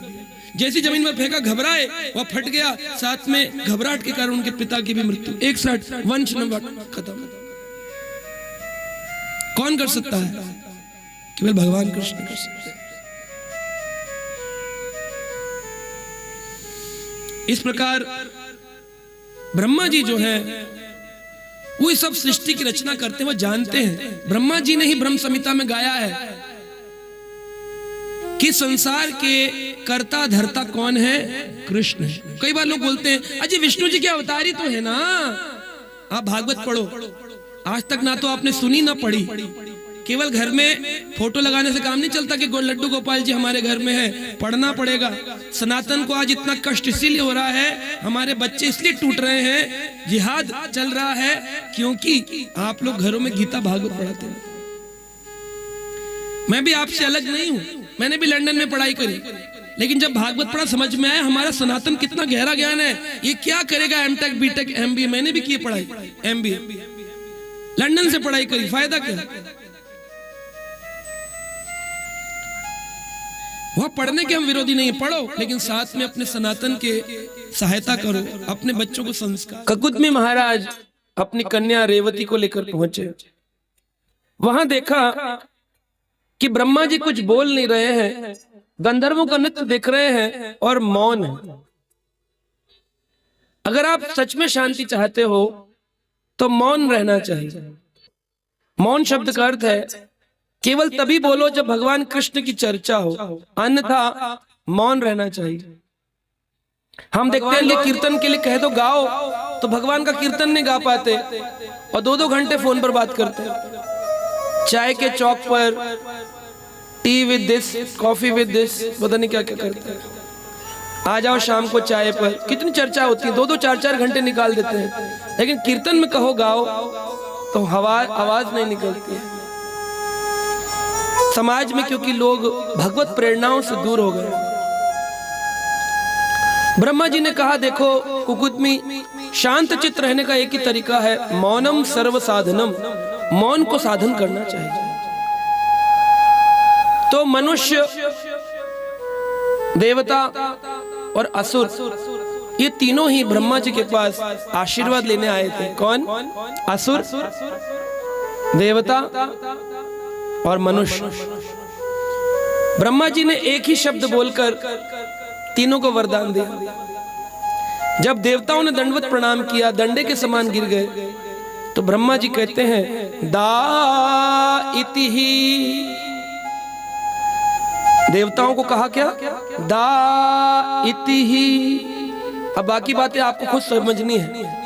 जैसी जमीन पर फेंका, घबराए, वह फट गया, साथ में घबराहट के कारण उनके पिता की भी मृत्यु। एक साथ वंश खत्म। कौन कर सकता है? केवल भगवान कृष्ण कर सकते हैं। इस प्रकार ब्रह्मा जी जो है वो इस सब सृष्टि की रचना करते हैं, वो जानते हैं। ब्रह्मा जी ने ही ब्रह्म संहिता में गाया है कि संसार के कर्ता धर्ता कौन है? कृष्ण। कई बार लोग बोलते हैं अजय विष्णु जी के अवतारी तो है ना। आप भागवत पढ़ो, आज तक ना तो आपने सुनी ना पढ़ी। केवल घर में फोटो लगाने से काम नहीं चलता कि लड्डू गोपाल जी हमारे घर में है, पढ़ना पड़ेगा। सनातन को आज इतना कष्ट इसीलिए हो रहा है, हमारे बच्चे इसलिए टूट रहे हैं, जिहाद चल रहा है, क्योंकि आप लोग घरों में गीता भागवत पढ़ाते हैं। मैं भी आपसे अलग नहीं हूं, मैंने भी लंदन में पढ़ाई करी, लेकिन जब भागवत पढ़ा समझ में आया हमारा सनातन कितना गहरा ज्ञान है। ये क्या करेगा एमटेक बीटेक एमबीए, मैंने भी की पढ़ाई, एमबीए लंदन से पढ़ाई करी, फायदा क्या? वह पढ़ने के हम विरोधी नहीं, पढ़ो, लेकिन साथ में अपने सनातन के सहायता करो, अपने बच्चों को संस्कार। ककुदमी महाराज अपनी कन्या रेवती को लेकर पहुंचे। वहां देखा कि ब्रह्मा जी कुछ बोल नहीं रहे हैं, गंधर्वों का नृत्य देख रहे हैं और मौन है। अगर आप सच में शांति चाहते हो तो मौन रहना चाहिए। मौन शब्द का अर्थ है केवल तभी बोलो जब भगवान कृष्ण की चर्चा हो, अन्यथा मौन रहना चाहिए। हम देखते हैं कीर्तन के लिए कह दो गाओ, तो भगवान का कीर्तन नहीं गा पाते और 2-2 घंटे फोन पर बात करते हैं। चाय के चौक पर T with this, coffee with this, पता नहीं क्या क्या करते हैं। आ जाओ शाम को चाय पर, कितनी चर्चा होती है, 2-2 4-4 घंटे निकाल देते हैं। लेकिन कीर्तन में कहो गाओ तो आवाज नहीं निकलती है समाज में, क्योंकि लोग भगवत प्रेरणाओं से दूर हो गए। ब्रह्मा जी ने कहा देखो कुकुदमी, शांत चित्त रहने का एक ही तरीका है, मौनम सर्व साधनम, मौन को साधन करना चाहिए। तो मनुष्य, देवता और असुर, ये तीनों ही ब्रह्मा जी के पास आशीर्वाद लेने आए थे। कौन? असुर, देवता और मनुष्य। ब्रह्मा जी ने एक ही शब्द बोलकर तीनों को वरदान दिया। जब देवताओं ने दंडवत प्रणाम किया, डंडे के समान गिर गए, तो ब्रह्मा जी कहते हैं दा इति ही। देवताओं को कहा क्या? दा इति ही। अब बाकी बातें आपको खुद समझनी है।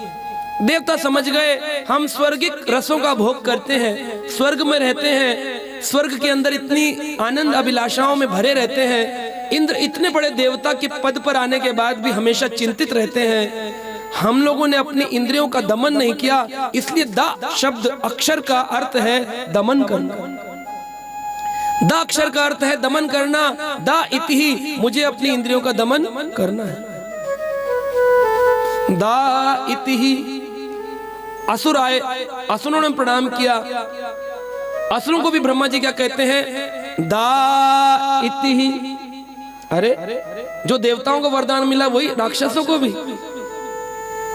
देवता समझ गए हम स्वर्गिक रसों का भोग करते हैं, स्वर्ग में रहते हैं, स्वर्ग के अंदर इतनी आनंद अभिलाषाओं में भरे रहते हैं। इंद्र इतने बड़े देवता के पद पर आने के बाद भी हमेशा चिंतित रहते हैं। हम लोगों ने अपनी इंद्रियों का दमन नहीं किया, इसलिए दा शब्द अक्षर का अर्थ है दमन करना। दा अक्षर का अर्थ है दमन करना। दा इति ही, मुझे अपनी इंद्रियों का दमन करना है। दा इति ही। असुर आए, असुरों ने प्रणाम किया। असुरों को भी ब्रह्मा जी क्या कहते हैं? दा इति ही। अरे जो देवताओं को वरदान मिला वही राक्षसों को भी।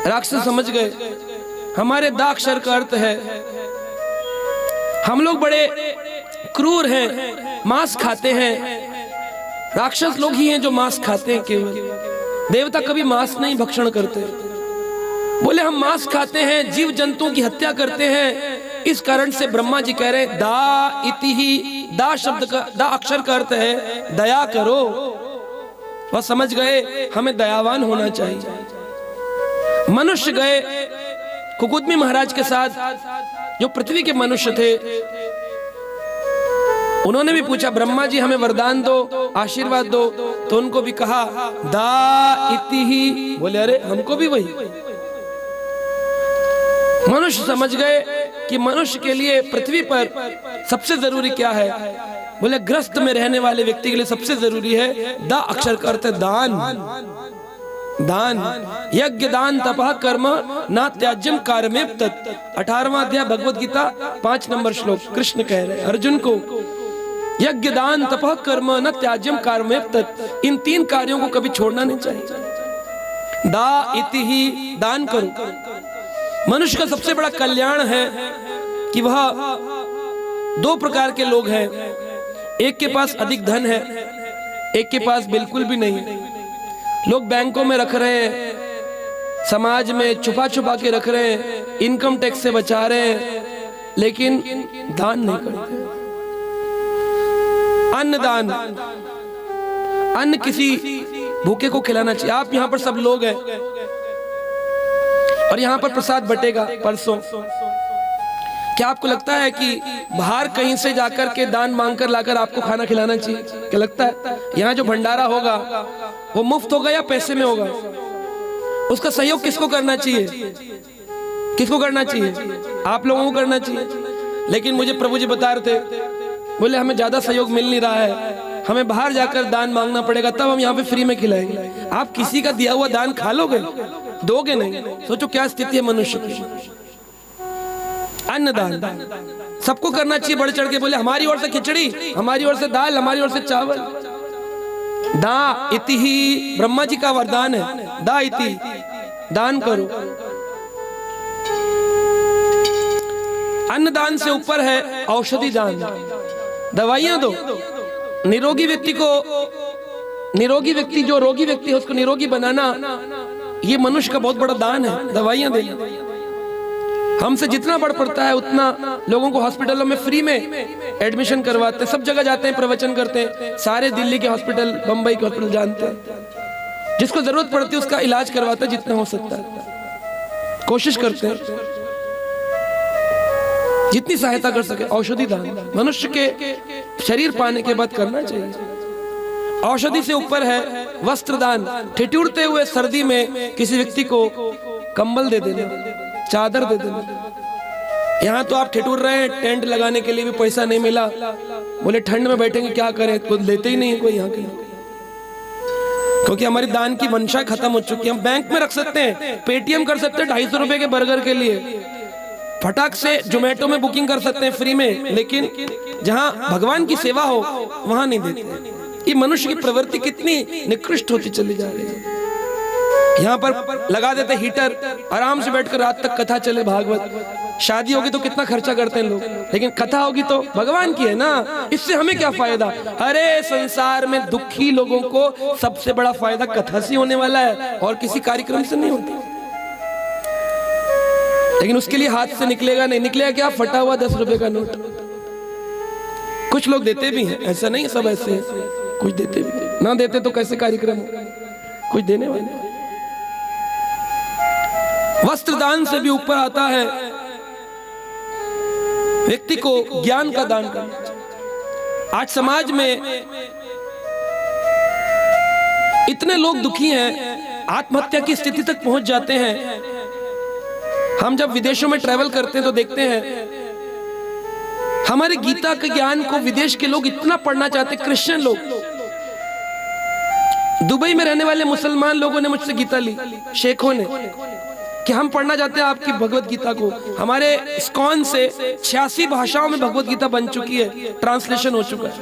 राक्षस समझ गए हमारे दा अक्षर का अर्थ है हम लोग बड़े क्रूर हैं, मांस खाते हैं। राक्षस लोग ही हैं जो मांस खाते हैं केवल, देवता कभी मांस नहीं भक्षण करते। बोले हम मांस खाते हैं, जीव जंतुओं की हत्या करते हैं। इस कारण से ब्रह्मा जी कह रहे हैं दा इति ही। दा शब्द का, दा अक्षर का अर्थ है दया करो। वह समझ गए हमें दयावान होना चाहिए। मनुष्य गए कुकुदमी महाराज के साथ, जो पृथ्वी के मनुष्य थे। उन्होंने भी पूछा ब्रह्मा जी हमें वरदान दो, आशीर्वाद दो। तो उनको भी कहा दा इति ही। बोले अरे हमको भी वही। मनुष्य समझ गए कि मनुष्य के लिए पृथ्वी पर सबसे जरूरी क्या है। बोले ग्रस्त में रहने वाले व्यक्ति के लिए सबसे जरूरी है दा अक्षर का अर्थ है दान। दान, यज्ञ दान तपः कर्म ना त्याज्यम कार्यमेव तत्। 18वां अध्याय भगवत गीता 5 नंबर श्लोक। कृष्ण कह रहे अर्जुन को यज्ञ दान तपः कर्म न त्याज्यम कार्यमेव तत्। इन 3 कार्यों को कभी छोड़ना नहीं चाहिए। दा इति ही, दान करो। मनुष्य का सबसे बड़ा कल्याण है कि वह 2 प्रकार के लोग हैं। एक के पास अधिक धन है, एक के पास बिल्कुल भी नहीं। लोग बैंकों में रख रहे हैं, समाज में छुपा छुपा के रख रहे हैं, इनकम टैक्स से बचा रहे हैं, लेकिन दान नहीं करते। अन्नदान, अन्न किसी भूखे को खिलाना चाहिए। आप यहाँ पर सब लोग हैं और यहाँ पर प्रसाद बटेगा परसों। क्या आपको लगता है कि बाहर कहीं से जाकर के दान मांगकर लाकर आपको खाना खिलाना चाहिए? क्या लगता है यहाँ जो भंडारा होगा वो मुफ्त होगा या पैसे में होगा? उसका सहयोग किसको करना चाहिए? किसको करना चाहिए? आप लोगों को करना चाहिए। लेकिन मुझे प्रभु जी बता रहे थे, बोले हमें ज्यादा सहयोग मिल नहीं रहा है, हमें बाहर जाकर दान मांगना पड़ेगा, तब हम यहाँ पे फ्री में खिलाएंगे। आप किसी का दिया हुआ दान खा लोगे? दोगे नहीं। सोचो क्या स्थिति है मनुष्य की। अन्नदान सबको करना चाहिए, बढ़ चढ़ के। बोले हमारी ओर से खिचड़ी, हमारी ओर से दाल, हमारी ओर से चावल। दा इति ही ब्रह्मा जी का वरदान है, दा इति, दान करो। अन्नदान से ऊपर है औषधि दान, दवाइयां दो। निरोगी व्यक्ति को, निरोगी व्यक्ति जो रोगी व्यक्ति है उसको निरोगी बनाना, ये मनुष्य का बहुत बड़ा दान है। दवाइयां देना, हमसे जितना बढ़ पड़ता है उतना लोगों को हॉस्पिटलों में फ्री में एडमिशन करवाते हैं। सब जगह जाते हैं, प्रवचन करते हैं। सारे दिल्ली के हॉस्पिटल, बंबई के हॉस्पिटल जानते हैं। जिसको जरूरत पड़ती है उसका इलाज करवाते हैं जितना हो सकता है, कोशिश करते हैं जितनी सहायता कर सके। औषधि दान मनुष्य के शरीर पाने के बाद करना चाहिए। औषधि से ऊपर है वस्त्र दान। ठिठुरते हुए सर्दी में किसी व्यक्ति को कंबल दे देना, चादर दे देना। यहाँ तो आप ठिठुर रहे हैं, टेंट लगाने के लिए भी पैसा नहीं मिला। बोले ठंड में बैठेंगे क्या करें, कोई लेते ही नहीं है कोई यहाँ के, क्योंकि हमारी दान की मंशा खत्म हो चुकी है। हम बैंक में रख सकते हैं, पेटीएम कर सकते हैं 250 रुपए के बर्गर के लिए, फटाक से जोमेटो में बुकिंग कर सकते हैं फ्री में, लेकिन जहाँ भगवान की सेवा हो वहां नहीं देते। ये मनुष्य की प्रवृत्ति कितनी निकृष्ट होती चली जा रही है। यहाँ पर लगा देते हीटर, आराम से बैठकर रात तक कथा चले भागवत। शादी होगी तो कितना खर्चा करते हैं लोग, लेकिन कथा होगी तो भगवान की है ना, इससे हमें क्या फायदा? अरे संसार में दुखी लोगों को सबसे बड़ा फायदा कथा से होने वाला है और किसी कार्यक्रम से नहीं होता। लेकिन उसके लिए हाथ से निकलेगा नहीं, निकलेगा क्या? फटा हुआ 10 रुपए का नोट। कुछ लोग देते भी हैं, ऐसा नहीं सब ऐसे है, कुछ देते भी। ना देते तो कैसे कार्यक्रम हो? कुछ देने वाले। वस्त्र दान से भी ऊपर आता है व्यक्ति को ज्ञान का दान करना। आज समाज में इतने लोग दुखी हैं, आत्महत्या की स्थिति तक पहुंच जाते हैं। हम जब विदेशों में ट्रैवल करते हैं तो देखते हैं हमारे गीता के ज्ञान को विदेश के लोग इतना पढ़ना चाहते हैं। क्रिश्चियन लोग, दुबई में रहने वाले मुसलमान लोगों ने मुझसे गीता ली, शेखों ने, कि हम पढ़ना चाहते हैं आपकी भगवत गीता को। हमारे इस्कॉन से 86 भाषाओं में भगवत गीता बन चुकी है, ट्रांसलेशन हो चुका है।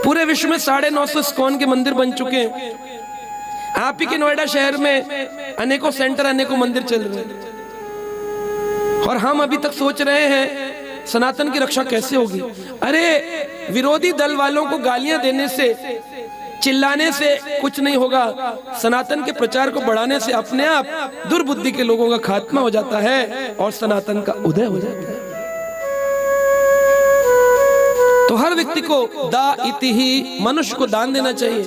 पूरे विश्व में 950 इस्कॉन के मंदिर बन चुके हैं। आप ही के नोएडा शहर में अनेकों सेंटर, अनेकों मंदिर चल रहे हैं, और हम अभी तक सोच रहे हैं सनातन की रक्षा कैसे होगी। अरे विरोधी दल वालों को गालियां देने से, चिल्लाने से कुछ नहीं होगा। सनातन के प्रचार को बढ़ाने से अपने आप दुर्बुद्धि के लोगों का खात्मा हो जाता है और सनातन का उदय हो जाता है। तो हर व्यक्ति को दा इति ही, मनुष्य को दान देना चाहिए।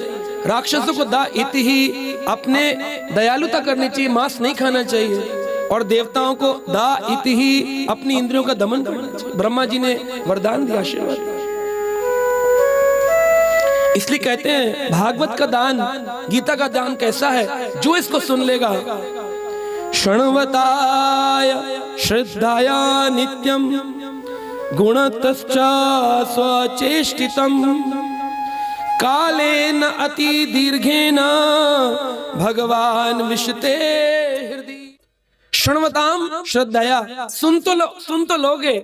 राक्षसों को दा इति ही, अपने दयालुता करनी चाहिए, मांस नहीं खाना चाहिए। और देवताओं को दा इति ही, अपनी इंद्रियों का दमन करना चाहिए। ब्रह्मा जी ने वरदान दिया, आशीर्वाद। इसलिए कहते हैं भागवत का दान, गीता का दान कैसा है? जो इसको सुन लेगा, शृण्वताय श्रद्धाया नित्यम गुणतश्च स्वचेष्टितम कालेन अति दीर्घेन भगवान विशते हृदय। शृण्वताम श्रद्धया, सुन तो लोगे,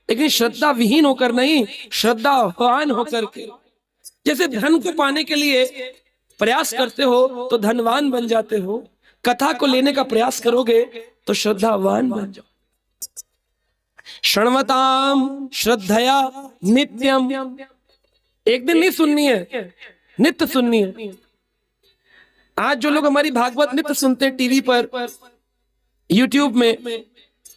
लेकिन श्रद्धा विहीन होकर नहीं, श्रद्धावान होकर के। जैसे धन को पाने के लिए प्रयास करते हो तो धनवान बन जाते हो, कथा को लेने का प्रयास करोगे तो श्रद्धावान बन जाओ। शृण्वताम श्रद्धया नित्यम, एक दिन नहीं सुननी है, नित्य सुननी है। आज जो लोग हमारी भागवत नित्य सुनते हैं टीवी पर, यूट्यूब में,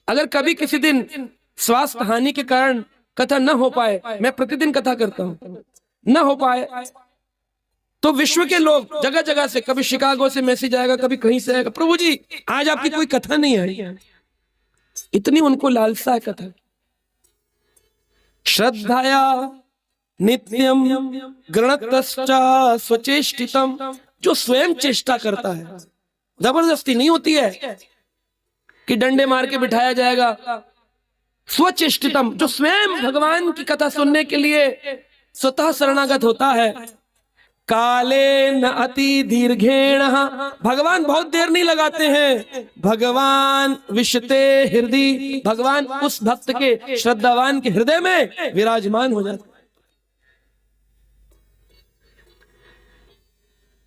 अगर कभी किसी दिन स्वास्थ्य हानि के कारण कथा न हो पाए, मैं प्रतिदिन कथा करता हूं, न हो पाए तो विश्व के लोग जगह जगह से, कभी शिकागो से मैसेज आएगा, कभी कहीं से आएगा, प्रभु जी आज आपकी कोई कथा नहीं आई। इतनी उनको लालसा है कथा। श्रद्धाया नित्यम गृणतश्च स्वचेष्टितम, जो स्वयं चेष्टा करता है, जबरदस्ती नहीं होती है कि डंडे मार के बिठाया जाएगा। स्वचेष्टितम, जो स्वयं भगवान की कथा सुनने के लिए स्वतः शरणागत होता है। काले न अति दीर्घेण, भगवान बहुत देर नहीं लगाते हैं। भगवान विशते हृदय, भगवान उस भक्त के, श्रद्धावान के हृदय में विराजमान हो जाते।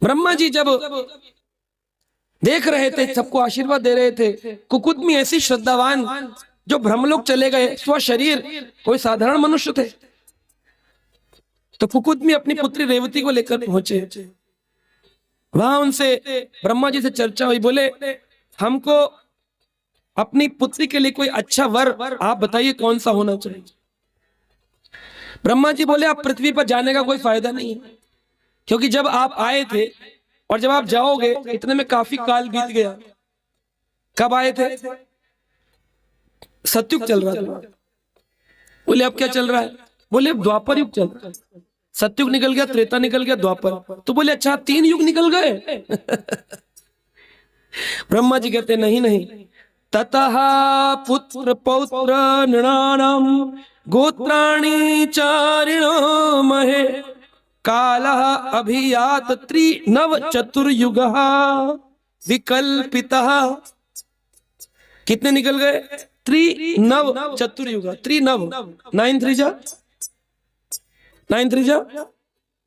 ब्रह्मा जी जब देख रहे थे, सबको आशीर्वाद दे रहे थे, कुकुदमी ऐसी श्रद्धावान जो ब्रह्मलोक चले गए, स्वशरीर कोई साधारण मनुष्य थे, तो कुकुदमी अपनी पुत्री रेवती को लेकर पहुंचे। वहां उनसे ब्रह्मा जी से चर्चा हुई, बोले हमको अपनी पुत्री के लिए कोई अच्छा वर आप बताइए कौन सा होना चाहिए। ब्रह्मा जी बोले आप पृथ्वी पर जाने का कोई फायदा नहीं है, क्योंकि जब आप आए थे और जब आप जाओगे इतने में काफी काल बीत गया। कब आए थे? सतयुग चल रहा था। बोले अब क्या चल रहा है? बोले अब द्वापर युग चल रहा है। सतयुग निकल गया, त्रेता निकल गया, द्वापर। तो बोले अच्छा 3 युग निकल गए। ब्रह्मा जी कहते नहीं नहीं, ततः पुत्र पौत्र नृणानाम गोत्राणि चारिणो महे कालः अभियात त्रिनव चतुर्युगः विकल्पितः। कितने निकल गए? 3 चतुर्युग, 3 9 3 जा 9 3 जा,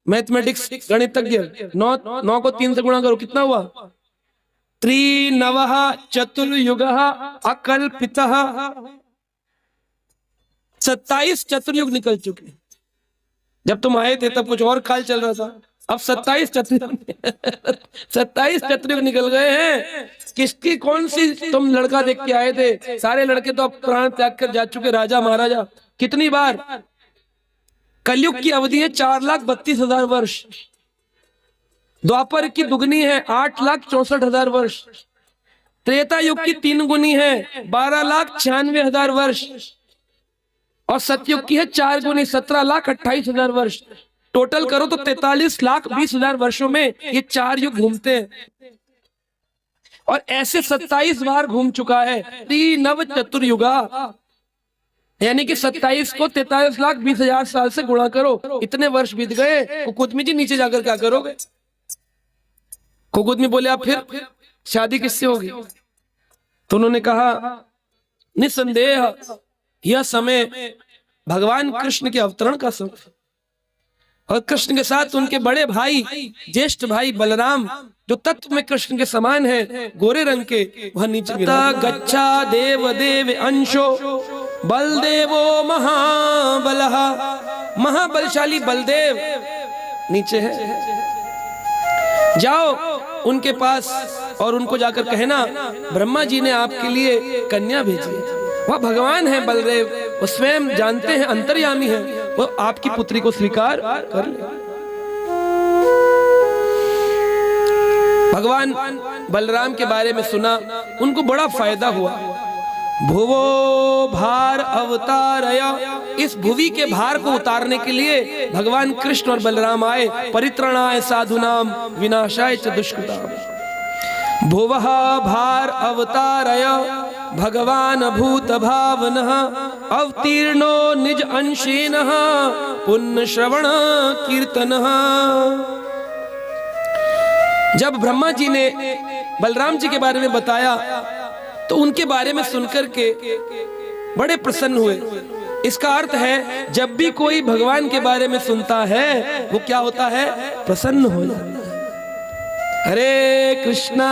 मैथमेटिक्स गणितज्ञ, 9 को 3 से गुणा करो, कितना हुआ? 3 चतुर्युग अकल्पितः। 27 चतुर्युग निकल चुके। जब तुम आए थे तब कुछ और काल चल रहा था, अब 27 चतुर्युग निकल गए हैं। किसकी कौन सी तुम लड़का देख के आए थे? सारे लड़के तो अब प्राण त्याग कर जा चुके, राजा महाराजा। कितनी बार? कलयुग की अवधि है 4,32,000 वर्ष, द्वापर की दुगनी है 8,64,000 वर्ष, त्रेता युग की 3 गुनी है 12,96,000 वर्ष, और सतयुग की है 4 गुनी 17,28,000 वर्ष। टोटल करो तो 43,20,000 वर्षों में ये 4 युग घूमते हैं। और ऐसे 27 बार घूम चुका है। 3 चतुर्युगा, यानी कि 27 को 43,20,000 साल से गुणा करो, इतने वर्ष बीत गए। कुकुदमी जी नीचे जाकर क्या करोगे? कुकुदमी बोले आप फिर शादी किससे होगी? तो उन्होंने कहा निसंदेह यह समय भगवान कृष्ण के अवतरण का समय, और कृष्ण के साथ उनके बड़े भाई, ज्येष्ठ भाई बलराम, जो तत्व में कृष्ण के समान है, गोरे रंग के, वह नीचे गच्छा देव देव अंशो बलदेवो महाबलः, महाबलशाली बलदेव नीचे है। जाओ उनके पास और उनको जाकर कहना ब्रह्मा जी ने आपके लिए कन्या भेजी है। वह भगवान है बलदेव, वो स्वयं जानते हैं, अंतर्यामी है, वो आपकी पुत्री को स्वीकार कर ले। भगवान बलराम के बारे में सुना, उनको बड़ा फायदा हुआ। भुवो भार अवतारया, इस भुवि के भार को उतारने के लिए भगवान कृष्ण और बलराम आए। परित्रणाय साधुनाम विनाशाय च दुष्कृताम। भुवः भार अवतारया भगवान भूत भावनः अवतीर्णो निज अंशेनः पुण्य श्रवण कीर्तनः। जब ब्रह्मा जी ने बलराम जी के बारे में बताया तो उनके बारे में सुनकर के बड़े प्रसन्न हुए। इसका अर्थ है जब भी कोई भगवान के बारे में सुनता है वो क्या होता है, प्रसन्न हो जाता है। हरे कृष्णा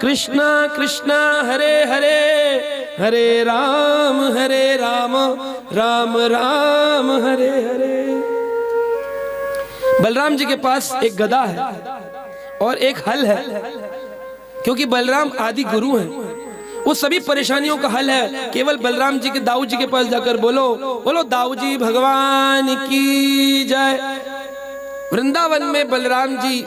कृष्णा कृष्णा हरे हरे, हरे राम राम राम हरे हरे। बलराम जी के पास एक गदा है और एक हल है, क्योंकि बलराम आदि गुरु हैं। वो सभी परेशानियों का हल है। केवल बलराम जी के दाऊ जी के पास जाकर बोलो दाऊ जी भगवान की जय। वृंदावन में बलराम जी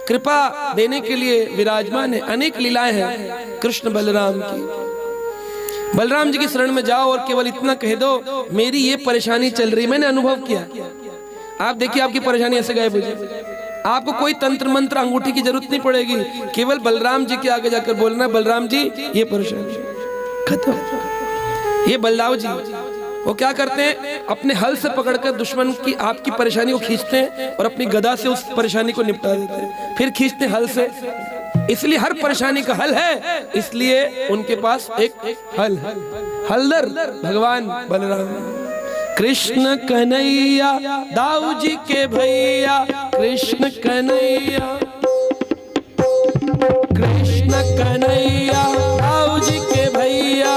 कृपा देने के लिए विराजमान है। अनेक लीलाएं हैं कृष्ण बलराम की। बलराम जी की शरण में जाओ और केवल इतना कह दो, मेरी ये परेशानी चल रही, मैंने अनुभव किया। आप देखिए आपकी परेशानी ऐसे गायब हो जाए। आपको कोई तंत्र मंत्र अंगूठी की जरूरत नहीं पड़ेगी, केवल बलराम जी के आगे जाकर बोलना, बलराम जी ये परेशानी खत्म। ये बलदाव जी वो क्या करते हैं, अपने हल से पकड़कर दुश्मन की आपकी परेशानी को खींचते हैं और अपनी गदा से उस परेशानी को निपटा देते हैं, फिर खींचते हैं हल से। इसलिए हर परेशानी का हल है, इसलिए उनके पास एक हल है। हलदर भगवान बलराम। कृष्ण कन्हैया दाऊ जी के भैया, कृष्ण कन्हैया, कृष्ण कन्हैया दाऊ जी के भैया,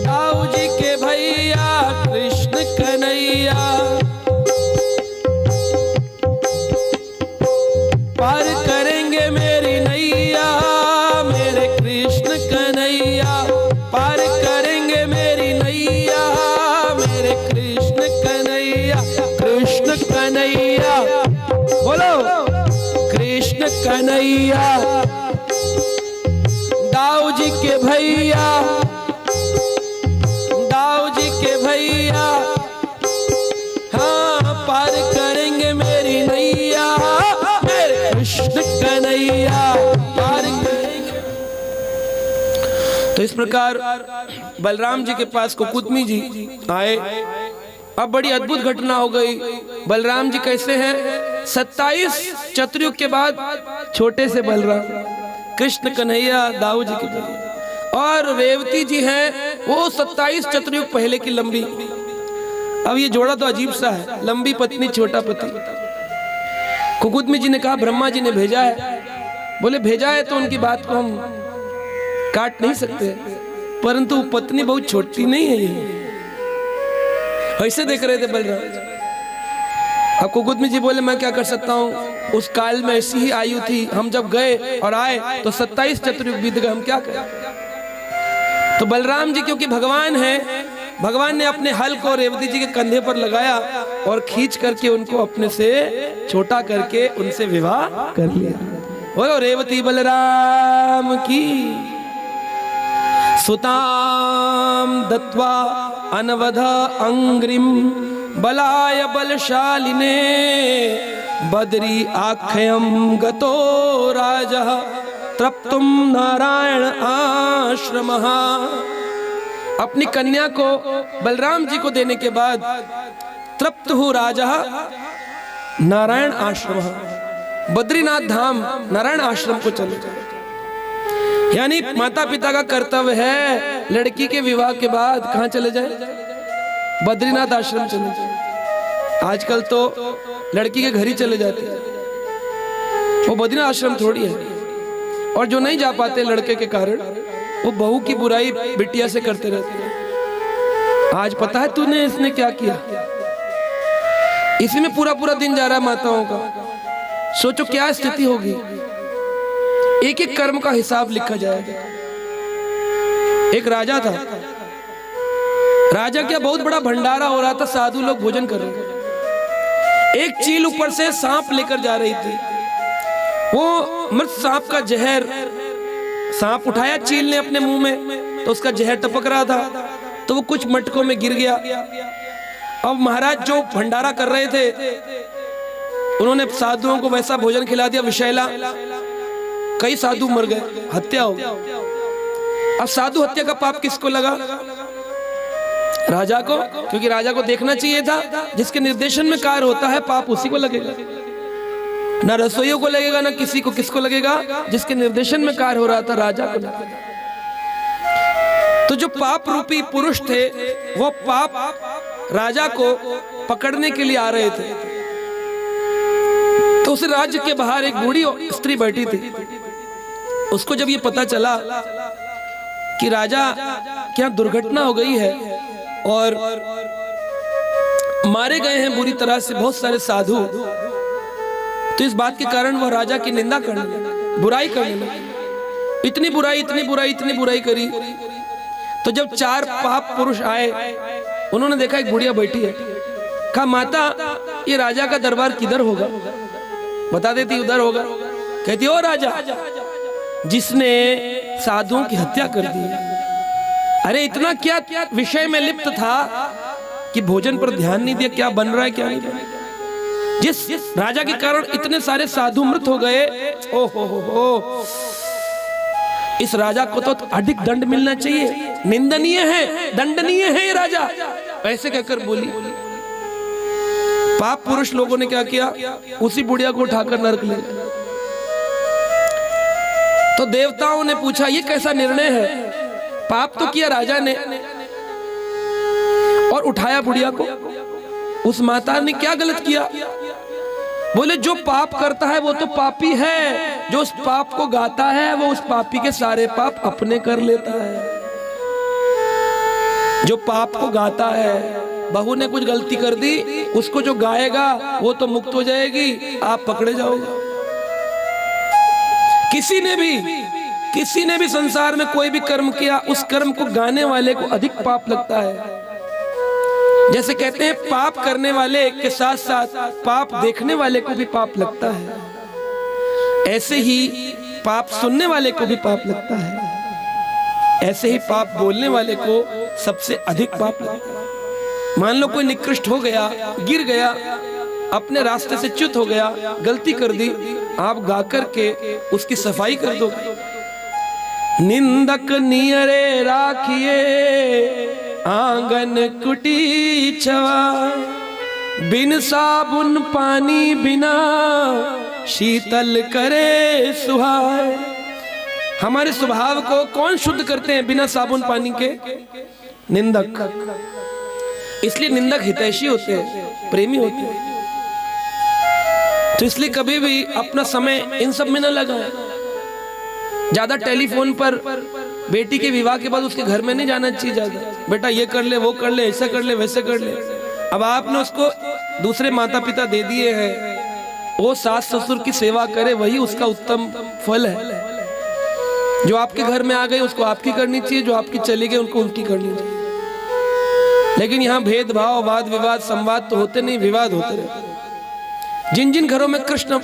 दाऊ जी के भैया कृष्ण कन्हैया। पार करेंगे मेरी नैया मेरे कृष्ण कन्हैया, पार करेंगे मेरी नैया मेरे कृष्ण कन्हैया। कृष्ण कन्हैया बोलो, कृष्ण कन्हैया दाऊ जी के भैया, दाऊ जी के भैया, हाँ पार करेंगे मेरी नैया मेरे कृष्ण कन्हैया, पार करेंगे। तो इस प्रकार बलराम जी के पास कुकुदमी जी आए। अब बड़ी अद्भुत घटना हो गई। बलराम जी कैसे हैं, 27 चतुर्युग के बाद छोटे से बलराम, कृष्ण कन्हैया दाऊ जी के भैया, और रेवती जी हैं वो 27 चतुर्युग पहले की लंबी। अब ये जोड़ा तो अजीब सा है, लंबी पत्नी छोटा पति। कुकुदमी जी ने कहा ब्रह्मा जी ने भेजा है। बोले भेजा है तो उनकी बात को हम काट नहीं सकते, परंतु पत्नी बहुत छोटी नहीं है। ये ऐसे देख रहे थे बलराम। अब कुकुदमी जी बोले मैं क्या कर सकता हूँ, उस काल में ऐसी ही आयु थी, हम जब गए और आए तो 27 चतुर्युग बीत गए, हम क्या करें। तो बलराम जी क्योंकि भगवान है, भगवान ने अपने हल को रेवती जी के कंधे पर लगाया और खींच करके उनको अपने से छोटा करके उनसे विवाह कर लिया। बोलो रेवती बलराम की। सुताम दत्वा अनवध अंग्रिम बलाय बलशालिने बद्री आख्यम गतो राजः तृप्तुम नारायण आश्रमः। अपनी कन्या को बलराम जी को देने के बाद तृप्त हो राजा नारायण आश्रम, बद्रीनाथ धाम नारायण आश्रम को चले जाए। यानी माता पिता का कर्तव्य है लड़की के विवाह के बाद कहाँ चले जाए, बद्रीनाथ आश्रम चले जाए। आजकल तो लड़की के घर ही चले जाते हैं, वो बद्रीनाथ आश्रम थोड़ी है। और जो नहीं जा पाते लड़के के कारण, वो बहू की बुराई बिटिया से करते रहते हैं। आज पता है तूने इसने क्या किया, इसी में पूरा पूरा दिन जा रहा है माताओं का। सोचो क्या स्थिति होगी, एक एक कर्म का हिसाब लिखा जाएगा। एक राजा था, राजा क्या बहुत बड़ा भंडारा हो रहा था, साधु लोग भोजन कर रहे थे। एक चील ऊपर से सांप लेकर जा रही थी, वो मृत सांप का जहर, सांप उठाया चील ने अपने मुंह में तो उसका जहर टपक रहा था, तो वो कुछ मटकों में गिर गया। अब महाराज जो भंडारा कर रहे थे उन्होंने साधुओं को वैसा भोजन खिला दिया विषैला, कई साधु मर गए, हत्या हो गई। अब साधु हत्या का पाप किसको लगा? राजा को, क्योंकि राजा को देखना चाहिए था जिसके निर्देशन में कार्य होता है पाप उसी को लगेगा। ना रसोइयों को लगेगा ना किसी को, किसको लगेगा? जिसके निर्देशन में कार्य हो रहा था, राजा को लगेगा। तो जो पाप रूपी पुरुष थे वो पाप राजा को पकड़ने के लिए आ रहे थे। तो उस राज्य के बाहर एक बूढ़ी स्त्री बैठी थी। उसको जब ये पता चला कि राजा के यहाँ दुर्घटना हो गई है और मारे गए हैं बुरी तरह से बहुत सारे साधु, तो इस बात के कारण वह राजा की निंदा करने लगी, बुराई करने लगी। इतनी बुराई करी। तो जब 4 पाप पुरुष आए, उन्होंने देखा एक बुढ़िया बैठी है। कहा, माता ये राजा का दरबार किधर होगा? बता देती उधर होगा। कहती, ओ राजा, जिसने साधुओं की हत्या कर दी। अरे इतना क्या विषय में लिप्त था कि भोजन पर ध्यान नहीं दिया, क्या बन रहा है क्या नहीं बन रहा है। जिस राजा के कारण इतने सारे साधु मृत हो गए, ओ हो, इस राजा को तो अधिक दंड मिलना चाहिए, निंदनीय है, दंडनीय है ये राजा। ऐसे कहकर बोली। पाप पुरुष लोगों ने क्या किया? उसी बुढ़िया को उठाकर नरक ले गए। तो देवताओं ने पूछा, ये कैसा निर्णय है? पाप तो किया राजा ने और उठाया बुढ़िया को। उस माता ने क्या गलत किया? बोले, जो पाप करता है वो तो पापी है, जो उस पाप को गाता है वो उस पापी के सारे पाप अपने कर लेता है। जो पाप को गाता है, बहू ने कुछ गलती कर दी, उसको जो गाएगा वो तो मुक्त हो जाएगी, आप पकड़े जाओगे। किसी ने भी संसार में कोई भी कर्म किया, उस कर्म को गाने वाले को अधिक पाप लगता है। जैसे कहते हैं, पाप करने वाले के साथ साथ पाप देखने वाले को भी पाप लगता है, ऐसे ही पाप सुनने वाले को भी पाप लगता है, ऐसे ही पाप बोलने वाले को सबसे अधिक पाप लगता है। मान लो कोई निकृष्ट हो गया, गिर गया, अपने रास्ते से च्युत हो गया, गलती कर दी, आप गा करके उसकी सफाई कर दो। निंदक नियरे राखिए आंगन कुटी छवा, बिन साबुन पानी बिना शीतल करे सुहाए। हमारे स्वभाव को कौन शुद्ध करते हैं बिना साबुन पानी के? निंदक। इसलिए निंदक हितैषी होते हैं, प्रेमी होते हैं। तो इसलिए कभी भी अपना समय इन सब में न लगाएं। ज्यादा टेलीफोन पर बेटी के विवाह के बाद उसके घर में नहीं जाना चाहिए। ज्यादा बेटा ये कर ले, वो कर ले, ऐसा कर ले, वैसे कर ले। अब आपने उसको दूसरे माता पिता दे दिए हैं, वो सास ससुर की सेवा करे, वही उसका उत्तम फल है। जो आपके घर में आ गए उसको आपकी करनी चाहिए, जो आपकी चली गई उनको उनकी करनी चाहिए। लेकिन यहाँ भेदभाव, वाद विवाद, संवाद तो होते नहीं, विवाद होते रहते। जिन जिन घरों में कृष्ण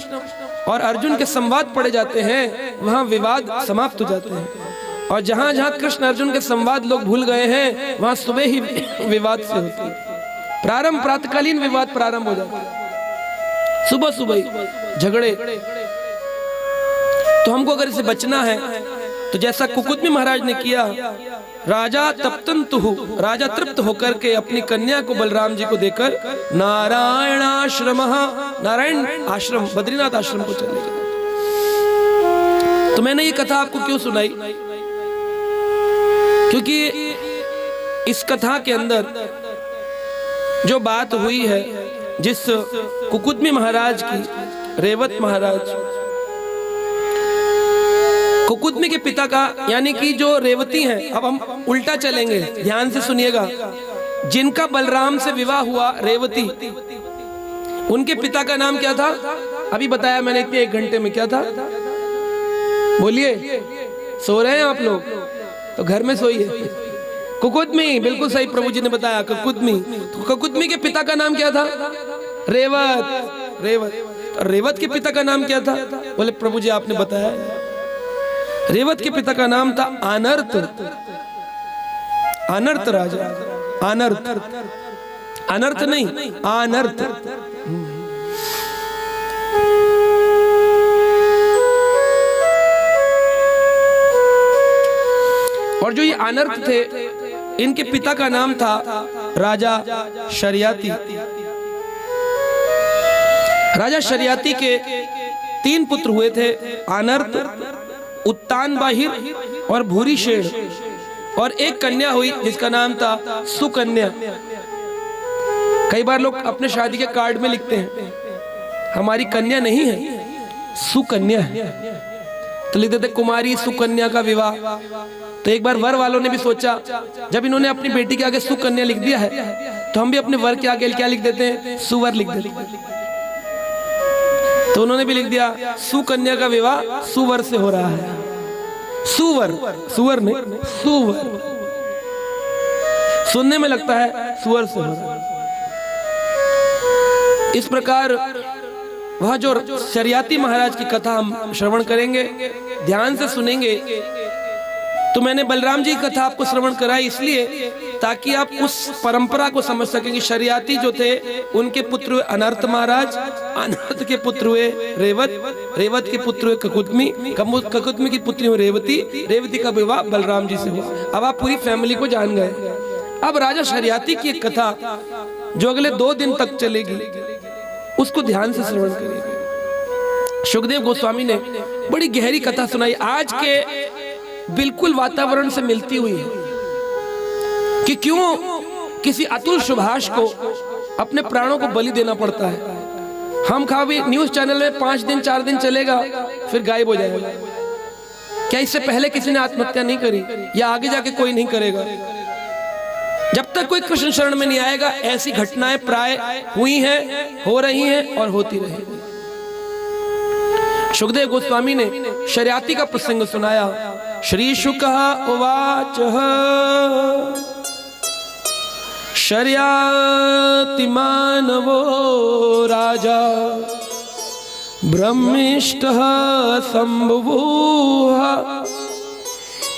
और अर्जुन के संवाद पड़े जाते हैं, वहां विवाद समाप्त हो जाते हैं। और जहां जहां कृष्ण अर्जुन के संवाद लोग भूल गए हैं, वहां सुबह ही विवाद से होते हैं। प्रातःकालीन विवाद प्रारंभ हो जाते हैं, सुबह सुबह ही झगड़े। तो हमको अगर इसे बचना है तो जैसा कुकुदमी महाराज ने किया, राजा तप्तन्तुहु, राजा तृप्त होकर के अपनी कन्या को बलराम जी को देकर नारायण आश्रम, नारायण आश्रम, बद्रीनाथ आश्रम को चले गए। तो मैंने ये कथा आपको क्यों सुनाई? क्योंकि इस कथा के अंदर जो बात हुई है, जिस कुकुदमी महाराज की, रेवत महाराज, कुकुदमी के पिता का, यानी कि जो रेवती हैं, अब हम उल्टा चलेंगे, ध्यान से सुनिएगा। जिनका बलराम से विवाह हुआ, रेवती, उनके पिता का नाम क्या था? अभी बताया मैंने इतने 1 घंटे में। क्या था? बोलिए। सो रहे हैं आप लोग? तो घर में सोइए। कुकुदमी, बिल्कुल सही, प्रभु जी ने बताया, कुकुदमी। तो कुकुदमी के पिता का नाम क्या था? रेवत। रेवत के पिता का नाम क्या था? बोले प्रभु जी आपने बताया। रेवत के पिता का नाम था अनर्त। अनर्त राजा, अनर्त, अनर्थ नहीं, अनर्थ। और जो ये अनर्थ थे, इनके पिता का नाम था राजा शरियाती। राजा शरियाती के 3 पुत्र हुए थे, अनर्थ, उत्तान बाहिर और भूरी शेर, और एक कन्या हुई जिसका नाम था सुकन्या। कई बार लोग अपने शादी के कार्ड में लिखते हैं हमारी कन्या नहीं है, सुकन्या है, तो लिख देते कुमारी सुकन्या का विवाह। तो एक बार वर वालों ने भी सोचा, जब इन्होंने अपनी बेटी के आगे सुकन्या लिख दिया है तो हम भी अपने वर के आगे क्या लिख देते हैं, सुवर लिख देते हैं। तो उन्होंने भी लिख दिया सुकन्या का विवाह सुवर से हो रहा है। सुवर, सुवर नहीं, सुवर सुनने में लगता है सुवर से हो रहा है। इस प्रकार वह जो शरियाती महाराज की कथा हम श्रवण करेंगे, ध्यान से सुनेंगे। तो मैंने बलराम जी की कथा आपको श्रवण कराई इसलिए ताकि आप उस परंपरा को समझ सकेंगे। शरियाती जो थे उनके पुत्र हुए अनर्थ महाराज, अनर्थ के पुत्र हुए रेवत, रेवत के पुत्र हुए ककुतमी, ककुतमी की पुत्री हुई रेवती, रेवती का विवाह बलराम जी से हुआ। अब आप पूरी फैमिली को जान गए। अब राजा शरियाती की एक कथा जो अगले 2 दिन तक चलेगी, उसको ध्यान से श्रवण करिए। सुखदेव गोस्वामी ने बड़ी गहरी कथा सुनाई, आज के बिल्कुल वातावरण से मिलती हुई है कि क्यों किसी अतुल सुभाष को अपने प्राणों को बलि देना पड़ता है। हम भी न्यूज चैनल में 5 दिन 4 दिन चलेगा फिर गायब हो जाएगा। क्या इससे पहले किसी ने आत्महत्या नहीं करी या आगे जाके कोई नहीं करेगा? जब तक कोई कृष्ण शरण में नहीं आएगा ऐसी घटनाएं प्राय हुई हैं, हो रही हैं और होती रहेगी। सुखदेव गोस्वामी ने शरियाती का प्रसंग सुनाया। श्री शुकः उवाच शर्याति मानवो राजा ब्रह्मिष्ठः संभुवः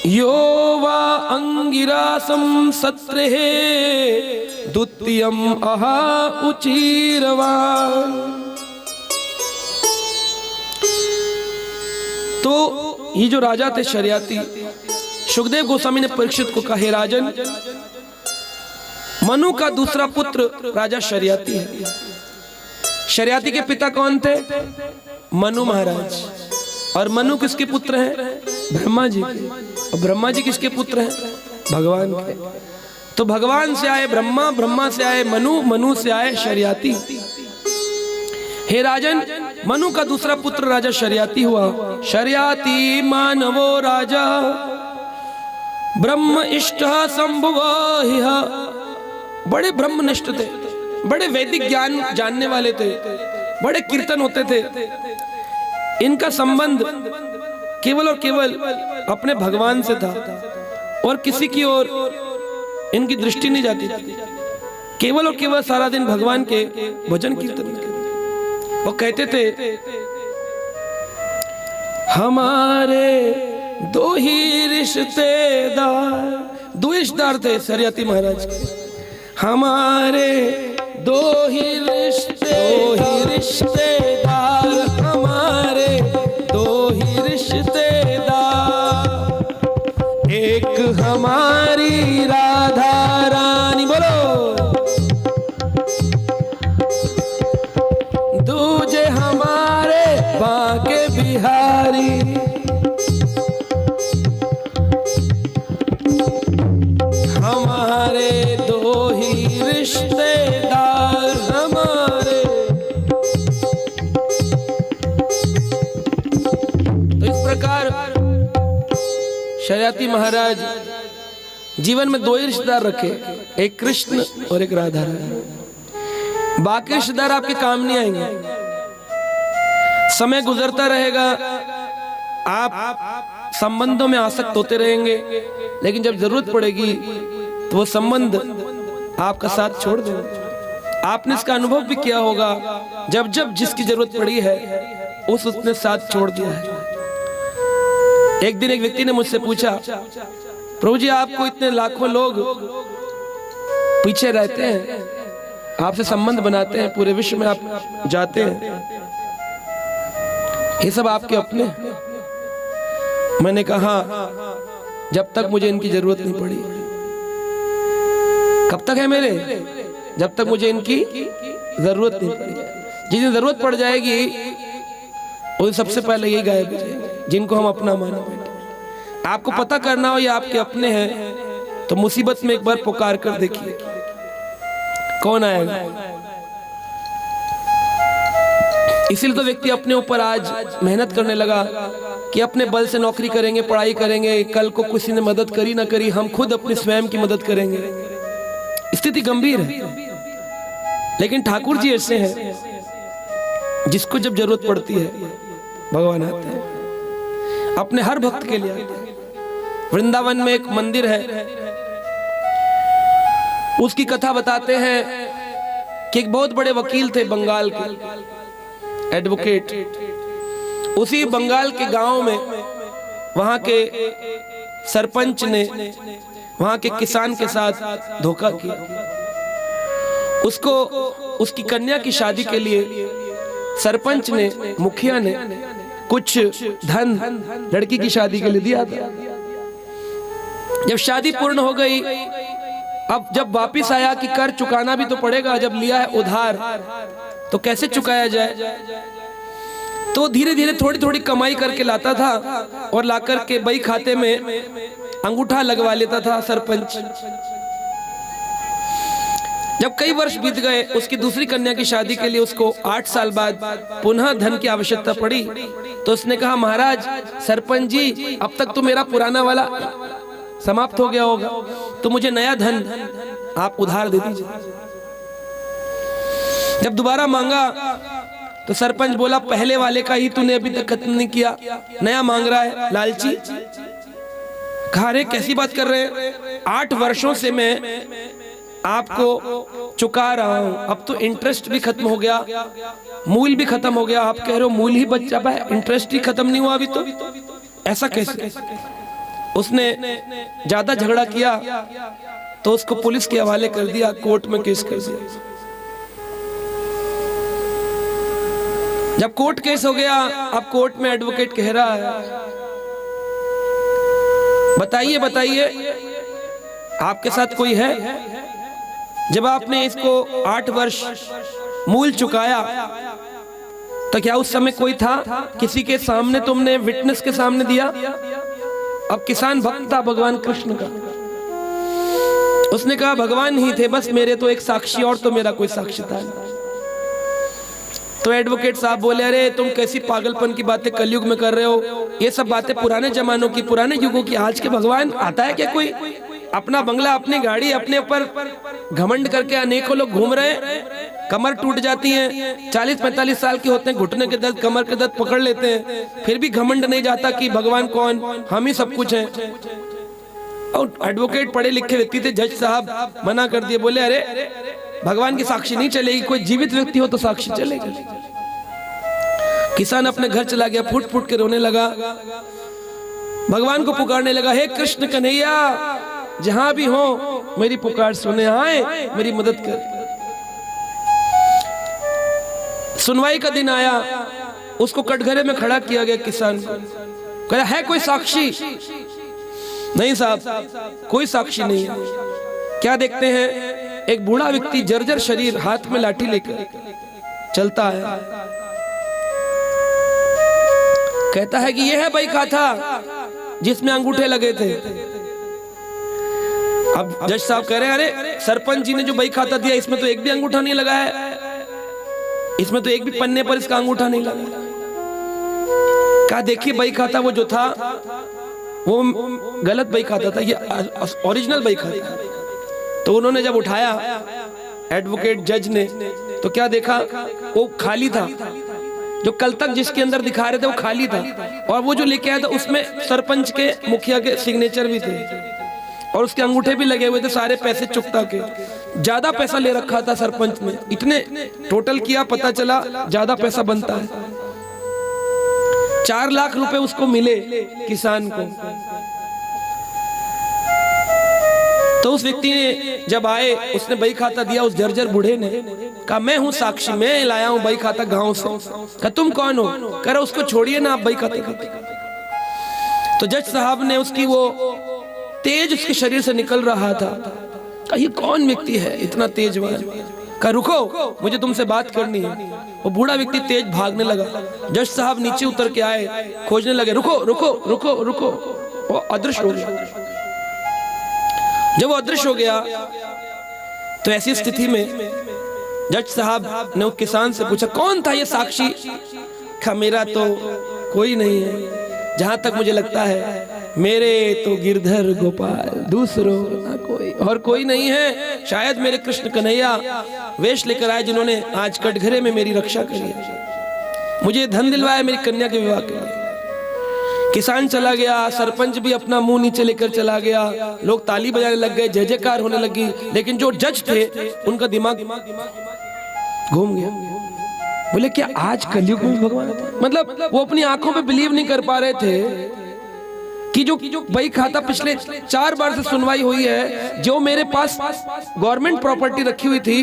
यो वा अंगिरासं सत्रेः द्वितीयम् अहा उचीरवान्। तो ये जो राजा थे शरियाती, सुखदेव गोस्वामी ने परीक्षित को कहा, हे राजन, मनु का दूसरा पुत्र राजा शरियाती है। शरियाती के पिता कौन थे? मनु महाराज। और मनु किसके पुत्र हैं? ब्रह्मा जी के। और ब्रह्मा जी किसके पुत्र हैं? भगवान के। तो भगवान से आए ब्रह्मा, ब्रह्मा से आए मनु, मनु से आए शरियाती। हे राजन, मनु का दूसरा पुत्र राजा शरियाती हुआ। शरियाती मानवो राजा ब्रह्म इष्टः संभुवः। बड़े ब्रह्मनिष्ठ थे, बड़े वैदिक ज्ञान जानने वाले थे, बड़े कीर्तन होते थे। इनका संबंध केवल और केवल अपने भगवान से था और किसी की ओर इनकी दृष्टि नहीं जाती थी। केवल और केवल सारा दिन भगवान के भजन कीर्तन। वो कहते थे हमारे 2 ही रिश्तेदार, 2 रिश्तेदार थे शरियाती महाराज के। हमारे 2 ही रिश्तेदार, हमारे 2 ही रिश्तेदार, एक हमारी राधा रानी, बोलो, दूजे हमारे बांके बिहारी। हमारे 2 ही रिश्तेदार, हमारे। तो इस प्रकार शरियाती महाराज जीवन में 2 ही रिश्तेदार रखे, एक कृष्ण और एक राधा रानी। बाकी रिश्तेदार आपके काम नहीं आएंगे। समय गुजरता रहेगा, आप संबंधों में आसक्त होते रहेंगे, लेकिन जब जरूरत पड़ेगी तो वो संबंध आपका साथ छोड़ देगा। आपने इसका अनुभव भी किया होगा, जब जब जिसकी जरूरत पड़ी है उसने साथ छोड़ दिया है। एक दिन एक व्यक्ति ने मुझसे पूछा, प्रभु जी आपको इतने लाखों लोग पीछे रहते हैं, आपसे संबंध बनाते हैं, पूरे विश्व में आप जाते हैं, ये सब आपके अपने? मैंने कहा जब तक मुझे इनकी जरूरत नहीं पड़ी। कब तक है मेरे? जब तक मुझे इनकी जरूरत नहीं पड़ी। जिस दिन जरूरत पड़ जाएगी वो सबसे पहले यही गायब हो जाएंगे जिनको हम अपना माने बैठे। आपको पता करना हो ये आपके अपने हैं तो मुसीबत में एक बार पुकार कर देखिए कौन आएगा। इसीलिए तो व्यक्ति अपने ऊपर आज मेहनत करने लगा कि अपने बल से नौकरी करेंगे, पढ़ाई करेंगे, कल को किसी ने मदद करी ना करी हम खुद अपने स्वयं की मदद करेंगे। स्थिति गंभीर है, लेकिन ठाकुर जी ऐसे हैं जिसको जब जरूरत पड़ती है भगवान आते हैं, अपने हर भक्त के लिए आते हैं। वृंदावन में एक मंदिर है, उसकी कथा बताते हैं कि एक बहुत बड़े वकील थे बंगाल के, एडवोकेट। उसी बंगाल के गांव में वहां के सरपंच ने वहां के किसान के साथ धोखा किया। उसको उसकी कन्या की शादी के लिए सरपंच ने, मुखिया ने कुछ धन लड़की की शादी के लिए दिया था। जब शादी पूर्ण हो गई, अब जब वापिस आया कि कर चुकाना भी तो पड़ेगा, जब लिया है उधार तो कैसे चुकाया जाए। तो धीरे धीरे थोड़ी थोड़ी कमाई करके लाता था और लाकर के बही खाते में अंगूठा लगवा लेता था सरपंच। जब कई वर्ष बीत गए, उसकी दूसरी कन्या की शादी के लिए उसको 8 साल बाद पुनः धन की आवश्यकता पड़ी। तो उसने कहा, महाराज सरपंच जी, अब तक तो मेरा पुराना वाला समाप्त हो गया होगा, तो मुझे नया धन आप उधार दे दीजिए। जब दोबारा मांगा तो सरपंच बोला, पहले वाले का ही तूने अभी तक खत्म नहीं किया, नया मांग रहा है, लालची। कहा, रे कैसी बात कर रहे हैं, 8 वर्षों से मैं आपको चुका रहा हूं, अब तो इंटरेस्ट भी खत्म हो गया, मूल भी खत्म हो गया, आप कह रहे हो मूल ही बच जाता है, इंटरेस्ट ही खत्म नहीं हुआ अभी तो, ऐसा कैसे? उसने ज्यादा झगड़ा किया तो उसको पुलिस के हवाले कर दिया, कोर्ट में केस कर दिया। जब कोर्ट केस हो गया, अब कोर्ट में एडवोकेट कह रहा है, बताइए बताइए आपके साथ कोई है? जब आपने इसको 8 वर्ष मूल चुकाया तो क्या उस समय कोई था? किसी के सामने तुमने विटनेस के सामने दिया? अब किसान भक्त था भगवान कृष्ण का। उसने कहा, भगवान ही थे बस, मेरे तो एक साक्षी और तो मेरा कोई साक्षी था। तो एडवोकेट साहब बोले, अरे तुम कैसी पागलपन की बातें कलयुग में कर रहे हो, ये सब बातें पुराने जमानों की, पुराने युगों की। आज के भगवान आता है क्या कोई? अपना बंगला, अपनी गाड़ी, अपने ऊपर घमंड करके अनेकों लोग घूम रहे हैं, कमर टूट जाती है, 40-45 साल के होते हैं, घुटने के दर्द, कमर के दर्द पकड़ लेते हैं, फिर भी घमंड नहीं जाता कि भगवान कौन, हम ही सब कुछ हैं। और एडवोकेट पढ़े लिखे व्यक्ति थे, जज साहब मना कर दिए, बोले अरे भगवान की साक्षी नहीं चलेगी, कोई जीवित व्यक्ति हो तो साक्षी चलेगी। किसान अपने घर चला गया, फूट फूट के रोने लगा, भगवान को पुकारने लगा, हे कृष्ण कन्हैया, जहां भी हो मेरी पुकार सुने, आए मेरी मदद कर। सुनवाई का दिन आया, उसको कटघरे में खड़ा किया गया किसान को। कहा, है कोई साक्षी? नहीं साहब, कोई साक्षी नहीं। क्या देखते हैं, एक बूढ़ा व्यक्ति जर्जर शरीर, हाथ में लाठी लेकर चलता है, कहता है कि यह है बही खाता जिसमें अंगूठे लगे थे। अब जज साहब कह रहे हैं, अरे सरपंच जी ने जो बही खाता दिया इसमें तो एक भी अंगूठा नहीं लगा है, इसमें तो एक भी पन्ने पर इसका अंगूठा नहीं लगा। कहा, देखिए बही खाता वो जो था वो गलत बही खाता था, ये ओरिजिनल बही खाता। तो उन्होंने जब उठाया एडवोकेट जज ने, तो क्या देखा, वो खाली था। जो कल तक जिसके अंदर दिखा रहे थे वो खाली था, और वो जो लेके आया था उसमें सरपंच के, मुखिया के सिग्नेचर भी थे और उसके अंगूठे भी लगे हुए थे, सारे पैसे चुकता के। ज्यादा पैसा ले रखा था सरपंच ने, इतने टोटल किया, पता चला ज्यादा पैसा बनता है। 4 लाख रुपए उसको मिले किसान को। तो उस व्यक्ति ने जब आए, उसने बही खाता दिया, उस जर्जर बूढ़े ने कहा, मैं हूं साक्षी, मैं लाया हूं बही खाता गांव से। कहा, तुम कौन हो? कह रहा, उसको छोड़िए ना, आप बही खाता। तो जज साहब ने उसकी वो तेज उसके शरीर से निकल रहा था। ये कौन व्यक्ति है इतना तेजवान? कहा रुको, मुझे तुमसे बात करनी है। वो बूढ़ा व्यक्ति तेज भागने लगा। जज साहब नीचे उतर के आए, खोजने लगे, रुको रुको रुको रुको। वो अदृश्य हो गया। जब वो अदृश्य हो गया तो ऐसी स्थिति में जज साहब ने उस किसान से पूछा, कौन था ये साक्षी? कहा मेरा तो कोई नहीं है, जहां तक मुझे लगता है मेरे तो गिरधर गोपाल, दूसरों ना कोई, और कोई नहीं है। शायद मेरे कृष्ण कन्हैया वेश लेकर आए, जिन्होंने आज कटघरे में मेरी रक्षा करी है, मुझे धन दिलवाया मेरी कन्या के विवाह के लिए। किसान चला गया, सरपंच भी अपना मुंह नीचे लेकर चला गया, लोग ताली बजाने लग गए, जय जयकार होने लगी। लेकिन जो जज थे उनका दिमाग घूम गया। बोले क्या आज कलयुग में भगवान? मतलब वो अपनी आंखों पे बिलीव नहीं कर पा रहे थे कि जो बही खाता पिछले 4 बार से सुनवाई हुई है, जो मेरे पास गवर्नमेंट प्रॉपर्टी रखी हुई थी,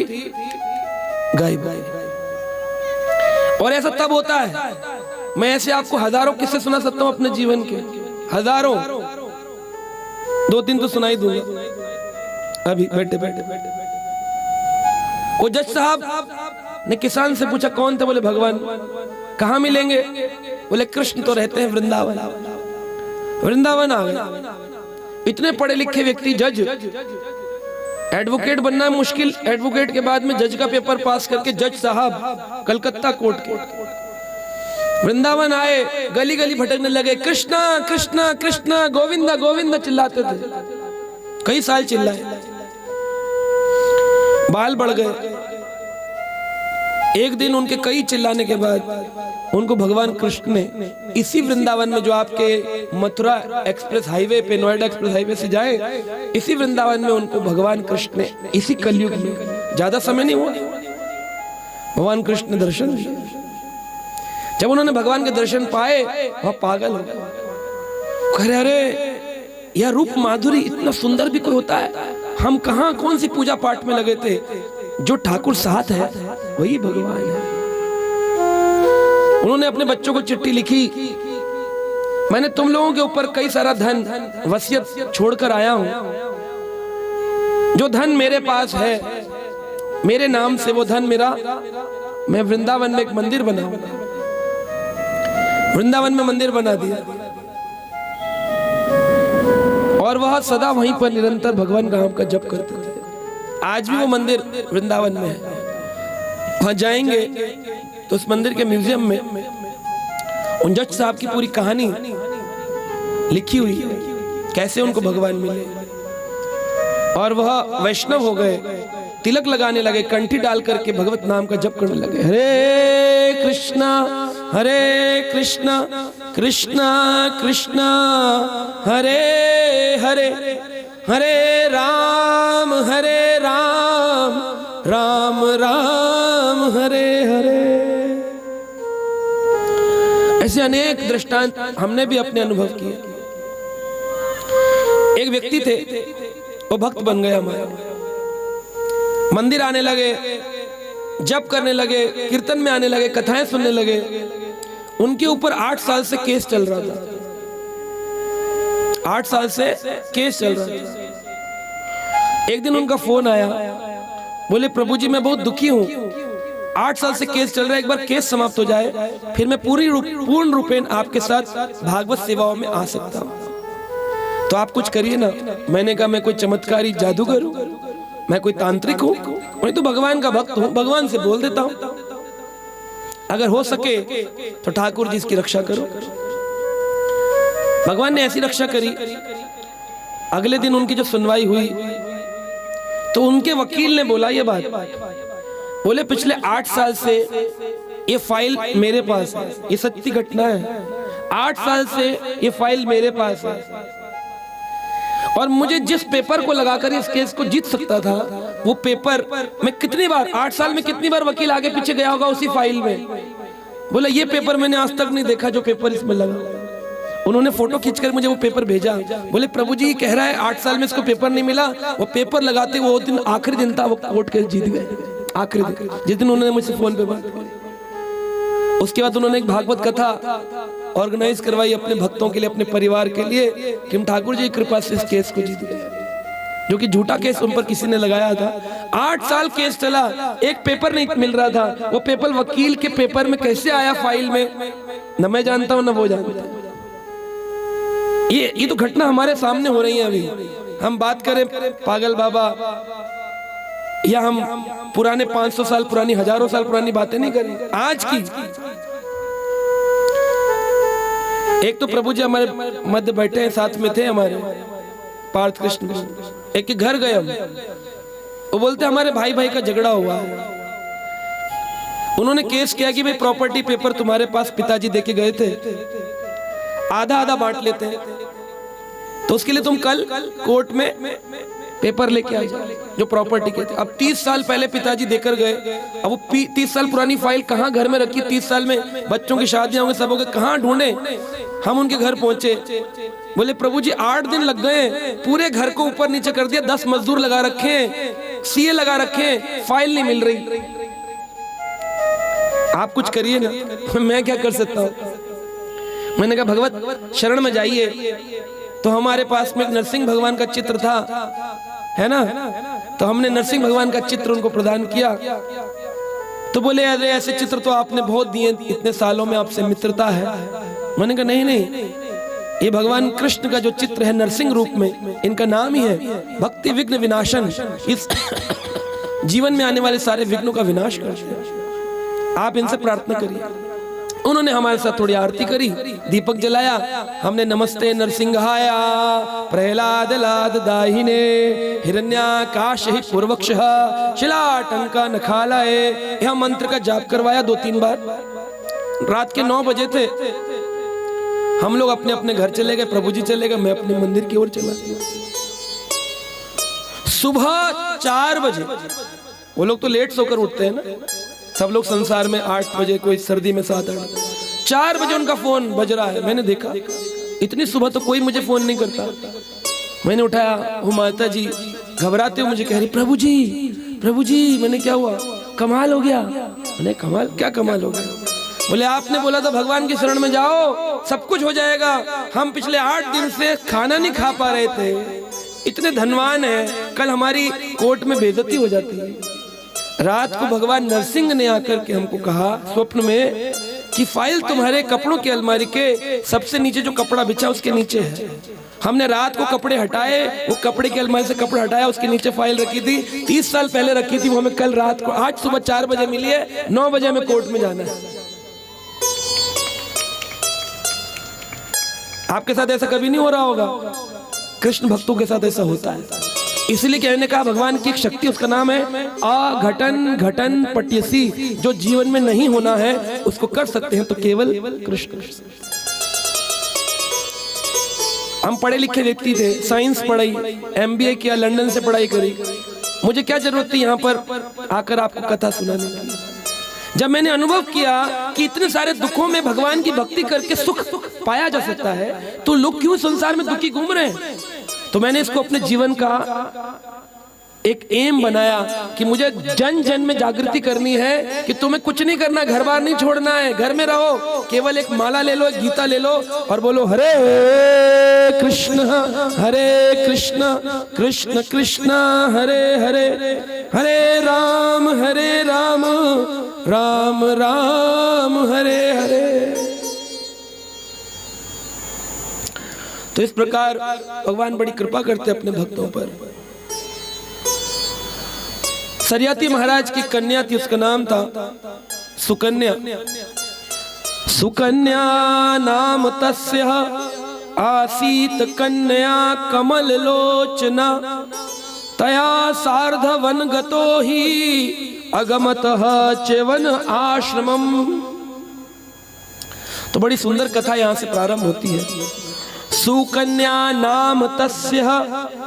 गायब। और ऐसा तब होता है, मैं ऐसे आपको हजारों किस्से सुना सकता हूं अपने जीवन के, हजारों, 2-3 तो सुनाई दूंगा अभी बैठे बैठे। वो जज साहब ने किसान से पूछा कौन थे? बोले भगवान। कहाँ मिलेंगे? बोले कृष्ण तो रहते हैं वृंदावन। वृंदावन आ गए। इतने पढ़े लिखे व्यक्ति, जज, एडवोकेट बनना है मुश्किल, एडवोकेट के बाद में जज का पेपर पास करके जज साहब कलकत्ता कोर्ट के वृंदावन आए, गली गली भटकने लगे, कृष्णा कृष्णा कृष्णा, गोविंदा गोविंदा चिल्लाते थे। कई साल चिल्लाए, बाल बढ़ गए। एक दिन उनके कई चिल्लाने के बाद उनको भगवान कृष्ण ने इसी वृंदावन में, जो आपके मथुरा एक्सप्रेस हाईवे पे, नोएडा एक्सप्रेस हाईवे से जाए, इसी वृंदावन में उनको भगवान कृष्ण ने इसी कलयुग में, ज्यादा समय नहीं हुआ, भगवान कृष्ण ने दर्शन दिए। जब उन्होंने भगवान के दर्शन पाए, वह पागल हो गए। कह रहे अरे यह रूप माधुरी, इतना सुंदर भी कोई होता है? हम कहाँ कौन सी पूजा पाठ में लगे थे, जो ठाकुर साथ है वही भगवान है। उन्होंने अपने बच्चों को चिट्ठी लिखी, मैंने तुम लोगों के ऊपर कई सारा धन वसीयत छोड़कर आया हूं, जो धन मेरे पास है मेरे नाम से, वो धन मेरा, मैं वृंदावन में एक मंदिर बनाऊंगा। वृंदावन में मंदिर बना दिया और वह सदा वहीं पर निरंतर भगवान का नाम का जप करते थे। आज भी वो मंदिर वृंदावन में है। वहां जाएंगे तो उस मंदिर के म्यूजियम में उन जज साहब की पूरी कहानी लिखी हुई है, कैसे उनको भगवान मिले। और वह वैष्णव हो गए, तिलक लगाने लगे, कंठी डाल करके भगवत नाम का जप करने लगे। हरे कृष्णा कृष्णा कृष्णा हरे हरे, हरे राम राम राम हरे हरे। ऐसे अनेक दृष्टांत हमने भी अपने अनुभव किए। एक व्यक्ति थे, वो भक्त बन गया हमारा, मंदिर आने लगे, जप करने लगे, कीर्तन में आने लगे, कथाएं सुनने लगे। उनके ऊपर 8 साल से केस चल रहा था, 8 साल से केस चल रहा था। एक दिन उनका फोन आया, बोले प्रभु जी मैं बहुत दुखी हूँ, 8 साल से केस चल रहा है, एक बार केस समाप्त हो जाए फिर मैं पूर्ण रूपेण आपके साथ भागवत सेवाओं में आ सकता हूँ, तो आप कुछ करिए ना। मैंने कहा मैं कोई चमत्कारी जादूगर हूँ, मैं कोई तांत्रिक हूँ? मैं तो भगवान का भक्त हूँ, भगवान से बोल देता हूँ, अगर हो सके तो ठाकुर जी इसकी रक्षा करो। भगवान ने ऐसी रक्षा करी। अगले दिन उनकी जो सुनवाई हुई तो उनके वकील ने बोला ये बात, बोले पिछले 8 साल से ये फाइल मेरे पास है, ये सच्ची घटना है, 8 साल से ये फाइल मेरे पास है, और मुझे जिस पेपर को लगाकर इस केस को जीत सकता था, वो पेपर मैं कितनी बार, 8 साल में कितनी बार वकील आगे पीछे गया होगा उसी फाइल में। बोला ये पेपर मैंने आज तक नहीं देखा जो पेपर इसमें लगा। उन्होंने फोटो खींचकर मुझे वो पेपर भेजा। बोले प्रभु जी कह रहा है 8 साल में इसको पेपर नहीं मिला। वो पेपर लगाते वो दिन आखिरी दिन था, वो कोर्ट केस जीत गए। आखिरी दिन जिस दिन उन्होंने मुझसे फोन पे बात, उसके बाद उन्होंने एक भागवत कथा ऑर्गेनाइज करवाई अपने भक्तों के लिए, अपने परिवार के लिए, कि हम ठाकुर जी की कृपा से इस केस को जीत गए, जो कि झूठा केस उन पर किसी ने लगाया था। 8 साल केस चला, एक पेपर नहीं मिल रहा था। वो पेपर वकील के पेपर में कैसे आया फाइल में, न मैं जानता हूं न वो जानता। ये तो घटना हमारे सामने हो रही है अभी। हम बात करें पागल बाबा, या हम पुराने 500 साल पुरानी, हजारों साल पुरानी बातें नहीं करें, आज की। एक तो प्रभु जी हमारे मध्य बैठे हैं, साथ में थे हमारे पार्थ कृष्ण। एक के घर गए हम, वो बोलते हमारे भाई भाई का झगड़ा हुआ है। उन्होंने केस किया कि भाई प्रॉपर्टी पेपर तुम्हारे पास पिताजी देके गए थे, आधा आधा बांट लेते हैं, तो उसके लिए तुम कल कोर्ट में पेपर लेके आ जाओ जो प्रॉपर्टी के थे। अब 30 साल पहले पिताजी देकर गए, अब वो 30 साल पुरानी फाइल कहाँ घर में रखी, 30 साल में बच्चों की शादियां होंगी, सब हो गए, कहाँ ढूंढे। हम उनके घर पहुंचे, बोले प्रभु जी 8 दिन लग गए, पूरे घर को ऊपर नीचे कर दिया, 10 मजदूर लगा रखे, सीए लगा रखे, फाइल नहीं मिल रही, आप कुछ करिए ना। मैं क्या कर सकता हूँ। मैंने कहा भगवत शरण में जाइए। तो हमारे पास में एक नरसिंह भगवान का चित्र था, है ना, तो हमने नरसिंह भगवान का चित्र उनको प्रदान किया। तो बोले अरे ऐसे चित्र तो आपने बहुत दिए, इतने सालों में आपसे मित्रता है। मैंने कहा नहीं नहीं, ये भगवान कृष्ण का जो चित्र है नरसिंह रूप में, इनका नाम ही है भक्ति विघ्न विनाशन। इस जीवन में आने वाले सारे विघ्नों का विनाश करते हैं, आप इनसे प्रार्थना करिए। उन्होंने हमारे साथ थोड़ी आरती करी, दीपक जलाया, हमने नमस्ते नरसिंहाया प्रहलाद लाद दाहिने हिरण्याकाश ही पूर्वक्षः शिलाटंका नखालाए, यह मंत्र का जाप करवाया 2-3 बार। रात के 9 बजे थे, हम लोग अपने अपने घर चले गए, प्रभु जी चले गए, मैं अपने मंदिर की ओर चला गया। सुबह 4 बजे, वो लोग तो लेट सोकर उठते हैं ना, सब लोग संसार में 8 बजे, कोई सर्दी में 7-8, 4 बजे उनका फोन बज रहा है। मैंने देखा इतनी सुबह तो कोई मुझे फोन नहीं करता। मैंने उठाया, वो माता जी घबराते हुए मुझे कह रही प्रभु जी। मैंने क्या हुआ, कमाल हो गया। मैंने कमाल, क्या कमाल हो गया। बोले आपने बोला था भगवान की शरण में जाओ सब कुछ हो जाएगा, हम पिछले 8 दिन से खाना नहीं खा पा रहे थे, इतने धनवान है, कल हमारी कोर्ट में बेइज्जती हो जाती है। रात को भगवान नरसिंह ने आकर के हमको कहा स्वप्न में कि फाइल तुम्हारे कपड़ों की अलमारी के सबसे नीचे जो कपड़ा बिछा उसके नीचे है। हमने रात को कपड़े हटाए, वो कपड़े की अलमारी से कपड़ा हटाया, उसके नीचे फाइल रखी थी, 30 साल पहले रखी थी, वो हमें कल रात को, आज सुबह 4 बजे मिली है, 9 बजे हमें कोर्ट में जाना है। आपके साथ ऐसा कभी नहीं हो रहा होगा, कृष्ण भक्तों के साथ ऐसा होता है। इसलिए कहने का भगवान की एक शक्ति, उसका नाम है अघटन घटन पट्यसी। जो जीवन में नहीं होना है उसको कर सकते हैं तो केवल कृष्ण। हम पढ़े लिखे व्यक्ति थे, साइंस पढ़ाई, MBA किया, लंदन से पढ़ाई करी, मुझे क्या जरूरत थी यहाँ पर आकर आपको कथा सुनाने की। जब मैंने अनुभव किया कि इतने सारे दुखों में भगवान की भक्ति करके सुख पाया जा सकता है, तो लोग क्यों संसार में दुखी घूम रहे हैं, तो मैंने इसको अपने जीवन का एक एम बनाया कि मुझे जन जन में जागृति करनी है कि तुम्हें कुछ नहीं करना, घर बार नहीं छोड़ना है, घर में रहो, केवल एक माला ले लो, एक गीता ले लो और बोलो हरे कृष्ण कृष्ण कृष्ण हरे हरे, हरे राम राम राम हरे हरे। तो इस प्रकार भगवान बड़ी कृपा करते अपने भक्तों पर। सरियाती महाराज की कन्या थी, उसका नाम था सुकन्या। सुकन्या नाम तस्य आसीत कन्या कमल लोचना, तया सार्धवन गतो ही अगमतः च्यवन आश्रमम। तो बड़ी सुंदर कथा यहाँ से प्रारंभ होती है। सुकन्या नाम तस्य,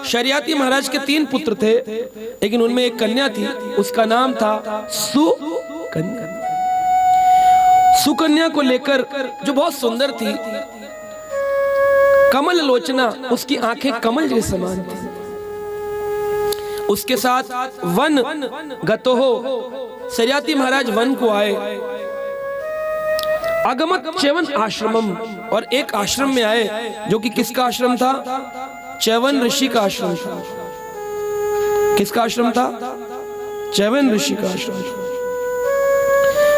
शरियाती महाराज के 3 पुत्र थे, लेकिन उनमें एक कन्या थी, उसका नाम था सुकन्या। सुकन्या को लेकर जो बहुत सुंदर थी, कमल लोचना, उसकी आंखें कमल के समान थी। उसके साथ वन गतो हो, शरियाती महाराज वन को आए। अगमत च्यवन आश्रमम, और एक आश्रम में आए जो कि किसका आश्रम था? च्यवन ऋषि का आश्रम था। किसका आश्रम था? च्यवन ऋषि का आश्रम था।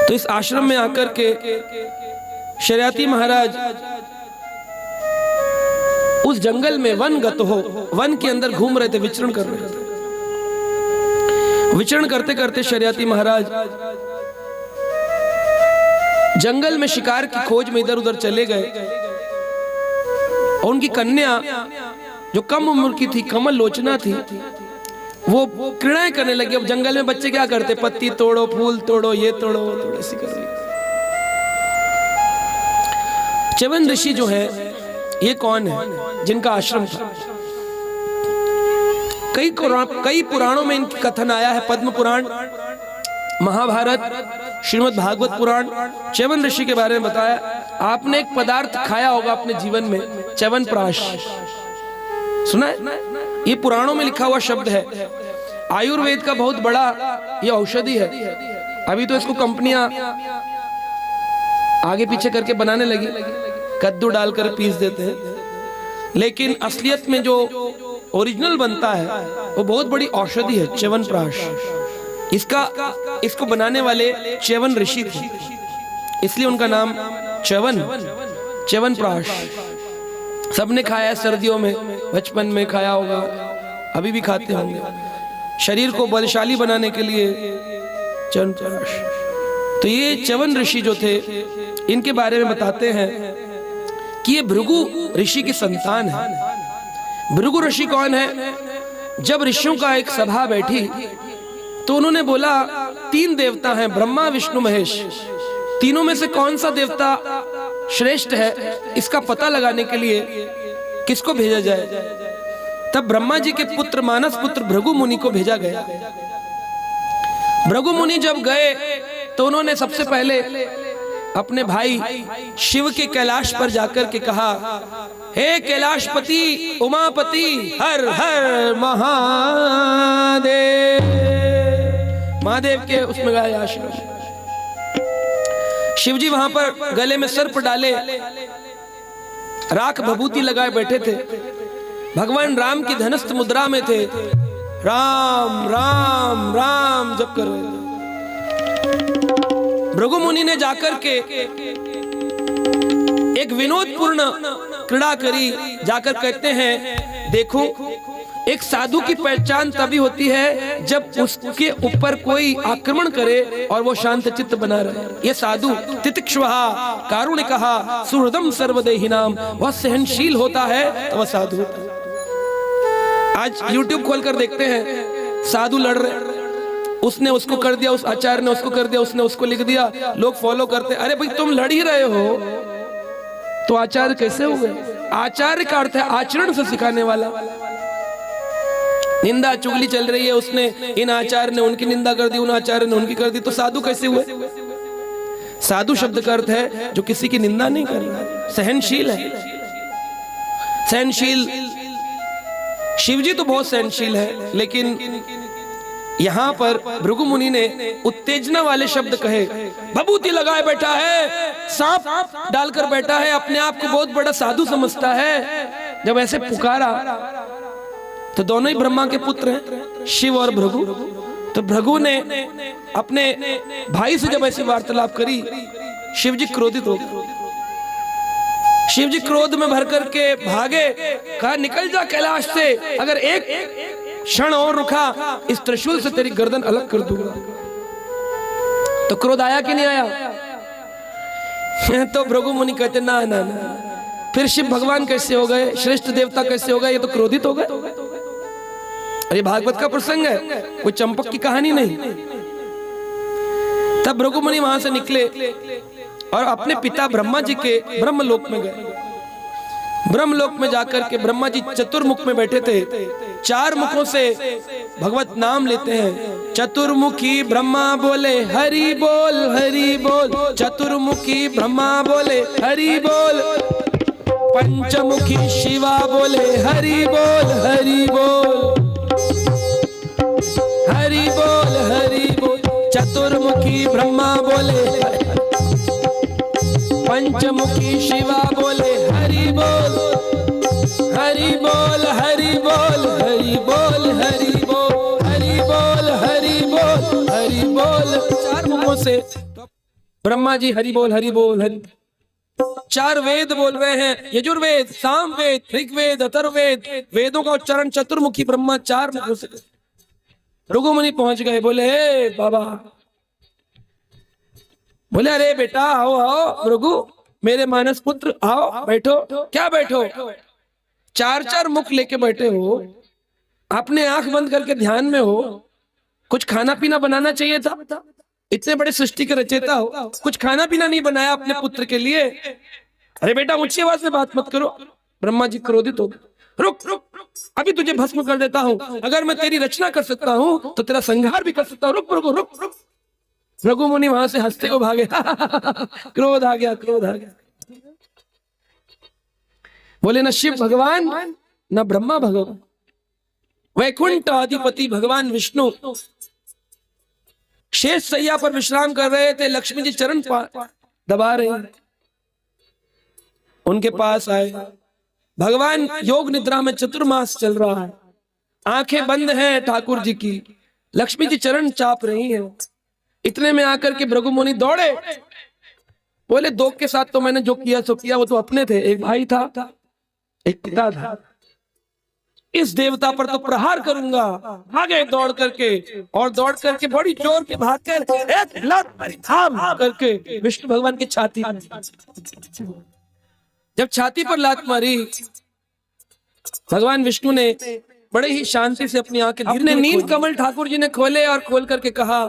तो इस आश्रम में आकर के शर्याती महाराज उस जंगल में वनगत हो, वन के अंदर घूम रहे थे, विचरण कर रहे थे। विचरण करते करते शर्याती महाराज जंगल में शिकार की खोज में इधर उधर चले गए, और उनकी कन्या जो कम उम्र की थी, कमल लोचना थी, वो क्रीड़ाएं करने लगी। अब जंगल में बच्चे क्या करते? पत्ती तोड़ो, फूल तोड़ो, ये तोड़ो, थोड़ी सी कर रही। च्यवन ऋषि जो है, ये कौन है? जिनका आश्रम था। कई पुराणों में इनकी कथन आया है। पद्म पुराण, महाभारत, श्रीमद् भागवत पुराण च्यवन ऋषि के बारे में बताया। आपने एक पदार्थ खाया होगा अपने जीवन में, च्यवनप्राश, सुना है? ये पुराणों में लिखा हुआ शब्द है। आयुर्वेद का बहुत बड़ा ये औषधि है। अभी तो इसको कंपनियां आगे पीछे करके बनाने लगी, कद्दू डालकर पीस देते हैं, लेकिन असलियत में जो ओरिजिनल बनता है वो बहुत बड़ी औषधि है, च्यवनप्राश। इसको बनाने वाले च्यवन ऋषि थे, इसलिए उनका नाम च्यवनप्राश। सबने खाया है सर्दियों में, बचपन में खाया होगा, अभी भी खाते होंगे। शरीर को बलशाली बनाने के लिए च्यवनप्राश। तो ये च्यवन ऋषि जो थे, इनके बारे में बताते हैं कि ये भृगु ऋषि की संतान है। भृगु ऋषि कौन है? जब ऋषियों का एक सभा बैठी तो उन्होंने बोला, 3 देवता हैं, ब्रह्मा विष्णु महेश, तीनों में से कौन सा देवता श्रेष्ठ है, इसका पता लगाने के लिए किसको भेजा जाए? तब ब्रह्मा जी के पुत्र मानस पुत्र भृगु मुनि को भेजा गया। भृगु मुनि जब गए तो उन्होंने सबसे पहले अपने भाई शिव के कैलाश पर जाकर के कहा, हे कैलाशपति उमापति हर हर महादेव। महादेव के उसमें गाया आश्रम। शिव जी वहां पर गले में सर्प डाले, राख भभूति लगाए बैठे थे। भगवान राम की धनस्थ मुद्रा में थे, राम राम राम जप कर रहे थे। भृगु मुनि ने जाकर के एक विनोदपूर्ण क्रीड़ा करी। जाकर कहते हैं, देखो एक साधु की पहचान तभी होती है जब उसके ऊपर कोई आक्रमण करे और वो शांत चित्त बना रहे। ये साधु तितिक्षुहा कारुणिकः सुहृदं सर्वदेहिनाम, वह सहनशील होता है तो वह साधु होता है। आज YouTube खोलकर देखते हैं, साधु लड़ रहे, उसने उसको कर दिया, उस आचार्य ने उसको कर दिया, उसने उसको लिख दिया, लोग फॉलो करते। अरे भाई तुम लड़ ही रहे हो तो आचार्य कैसे हो गए? आचार्य का अर्थ है आचरण से सिखाने वाला। निंदा चुगली चल रही है, उसने इन आचार्य ने उनकी निंदा कर दी, उन आचार्य ने उनकी कर दी, तो साधु कैसे हुए? साधु शब्द का अर्थ है जो किसी की निंदा नहीं कर रहा, सहनशील है। सहनशील, शिव जी तो बहुत सहनशील है, लेकिन यहाँ पर भृगु मुनि ने उत्तेजना वाले शब्द कहे। भभूति लगाए बैठा है, सांप डालकर बैठा है, अपने आप को बहुत बड़ा साधु समझता है। जब ऐसे पुकारा तो दोनों ही ब्रह्मा के पुत्र हैं, शिव और भृगु। तो भृगु ने अपने भाई से जब ऐसी वार्तालाप करी, शिव जी क्रोधित हो गए। शिव जी क्रोध में भर करके भागे, कहा निकल जा कैलाश से, अगर एक क्षण और रुका इस त्रिशूल से तेरी गर्दन अलग कर दूंगा। तो क्रोध आया कि नहीं आया? तो भृगु मुनि कहते ना ना ना। फिर शिव भगवान कैसे हो गए, श्रेष्ठ देवता कैसे हो गए? ये तो क्रोधित हो गए। अरे भागवत का प्रसंग है, कोई चंपक की कहानी नहीं। तब भृगु मुनि वहां से निकले और अपने पिता ब्रह्मा जी के ब्रह्मलोक में गए। ब्रह्मलोक में जाकर के ब्रह्मा जी चतुर्मुख में बैठे थे, 4 मुखों से भगवत नाम लेते हैं। चतुर्मुखी ब्रह्मा बोले हरि बोल हरि बोल, चतुर्मुखी ब्रह्मा बोले हरि बोल, पंचमुखी शिवा बोले हरि बोल हरि बोल, हरि बोल हरि बोल। चतुर्मुखी ब्रह्मा बोले पंचमुखी शिवा बोले हरि बोल हरि बोल हरि बोल हरि बोल हरि बोल हरि बोल हरि बोल हरि बोल। चार मुखों से ब्रह्मा जी हरि बोल हरि बोल हरि, चार वेद बोल रहे हैं, यजुर्वेद, सामवेद, ऋग्वेद, अथर्ववेद, वेदों का उच्चारण चतुर्मुखी ब्रह्मा चार मुखों से। भृगु मुनि पहुंच गए, बोले हे बाबा, बोले अरे बेटा आओ आओ भृगु, मेरे मानस पुत्र आओ बैठो। क्या बैठो, चार चार मुख लेके बैठे हो, आपने आंख बंद करके ध्यान में हो, कुछ खाना पीना बनाना चाहिए था, इतने बड़े सृष्टि के रचयिता हो, कुछ खाना पीना नहीं बनाया अपने पुत्र के लिए। अरे बेटा ऊंची आवाज में बात मत करो। ब्रह्मा जी क्रोधित हो गए, रुक रुक अभी तुझे भस्म कर देता हूं, अगर मैं तेरी रचना कर सकता हूं तो तेरा संहार भी कर सकता हूं, रुक रुक रुक रुक। भृगु मुनि वहां से हंसते को भागे क्रोध आ गया, क्रोध आ गया। बोले न शिव भगवान न ब्रह्मा भगवान, वैकुंठ अधिपति भगवान विष्णु शेष सैया पर विश्राम कर रहे थे, लक्ष्मी जी चरण दबा रहे हैं। उनके पास आए, भगवान योग निद्रा में चतुर्मास चल रहा है, आंखें बंद हैं ठाकुर जी की, लक्ष्मी जी चरण चाप रही हैं। इतने में आकर के भृगु मुनि दौड़े, बोले दो के साथ तो मैंने जो किया सो किया, वो तो अपने थे, एक भाई था एक पिता था, इस देवता पर तो प्रहार करूंगा। भागे दौड़ करके, और दौड़ करके बड़ी जोर के भागकर एक लात मारी थाम करके विष्णु भगवान की छाती। जब छाती पर लात मारी, भगवान विष्णु ने बड़े ही शांति से अपनी आंखें धीरे नील कमल ठाकुर जी ने खोले और खोल करके कहा,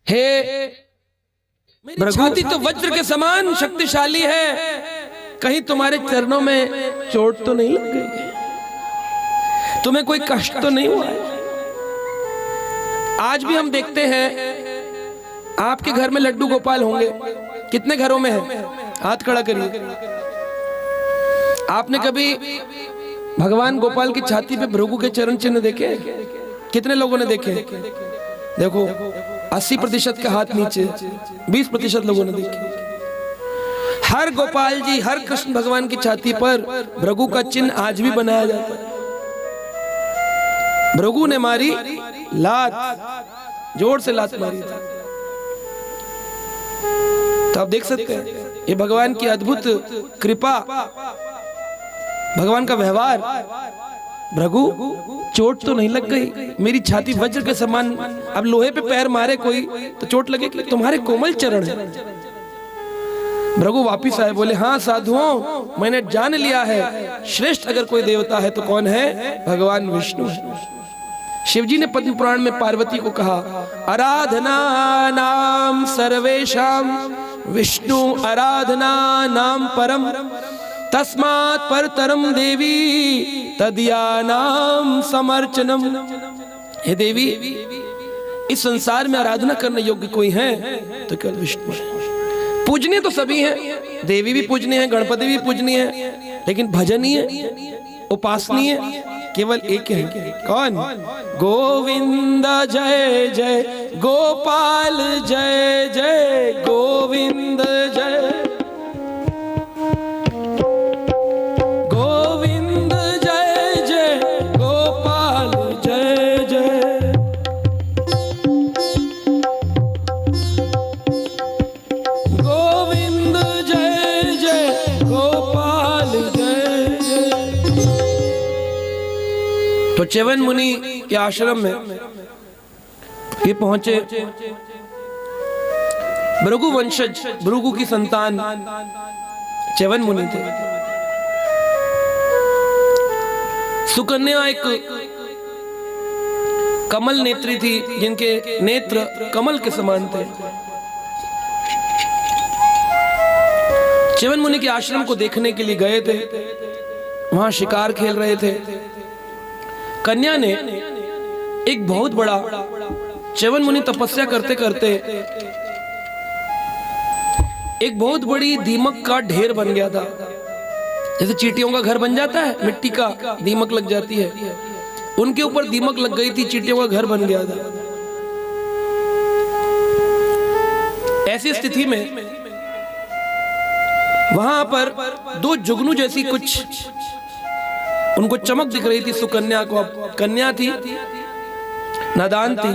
हे छाती तो वज्र के समान शक्तिशाली है, कहीं तुम्हारे चरणों में चोट तो नहीं लग गई, तुम्हें कोई कष्ट तो नहीं हुआ है? आज भी हम देखते हैं आपके घर में लड्डू गोपाल होंगे, कितने घरों में है? हाथ खड़ा करिए। आपने कभी भगवान गोपाल की छाती पे भृगु के चरण चिन्ह देखे? कितने लोगों ने देखे? देखो 80% के हाथ नीचे, 20% लोगों ने देखे। हर गोपाल जी, हर कृष्ण भगवान की छाती पर भृगु का चिन्ह आज भी बनाया जाता है। भृगु ने मारी लात, जोर से लात मारी थी। तो आप देख सकते हैं ये भगवान की अद्भुत कृपा, भगवान का व्यवहार। भृगु चोट तो नहीं लग गई, मेरी छाती वज्र के समान, अब लोहे पे पैर मारे कोई तो चोट लगेगी, तुम्हारे कोमल चरण है। भृगु वापिस आए, बोले हाँ साधुओं, मैंने जान लिया है, श्रेष्ठ अगर कोई देवता है तो कौन है? भगवान विष्णु। शिवजी ने पद्म पुराण में पार्वती को कहा, आराधना नाम सर्वेशाम विष्णु आराधना नाम परम, तस्मात् परतरम देवी तदीयानाम समर्चनम। हे देवी, इस संसार में आराधना करने योग्य कोई है तो केवल विष्णु है। पूजनीय तो सभी हैं, देवी भी पूजनीय है, गणपति भी पूजनीय है, लेकिन भजनीय, उपासनीय केवल एक है। कौन? गोविंद जय जय गोपाल जय जय गोविंद जय गोविंद जय जय गोपाल जय जय। गोविंद जय जय गोपाल जय जय। तो च्यवन मुनि के आश्रम में ये पहुंचे, भृगु वंशज, भृगु की संतान च्यवन मुनि थे। सुकन्या एक कमल नेत्री थी, जिनके नेत्र कमल के समान थे। च्यवन मुनि के आश्रम को देखने के लिए गए थे, वहां शिकार खेल रहे थे। कन्या ने एक बहुत बड़ा, च्यवन मुनि तपस्या करते करते एक बहुत बड़ी दीमक का ढेर बन गया था। जैसे चींटियों का घर बन जाता है, मिट्टी का दीमक लग जाती है, उनके ऊपर दीमक लग गई थी, चींटियों का घर बन गया था। ऐसी स्थिति में वहां पर दो जुगनू जैसी कुछ उनको चमक दिख रही थी सुकन्या को। अब कन्या थी, नादान थी।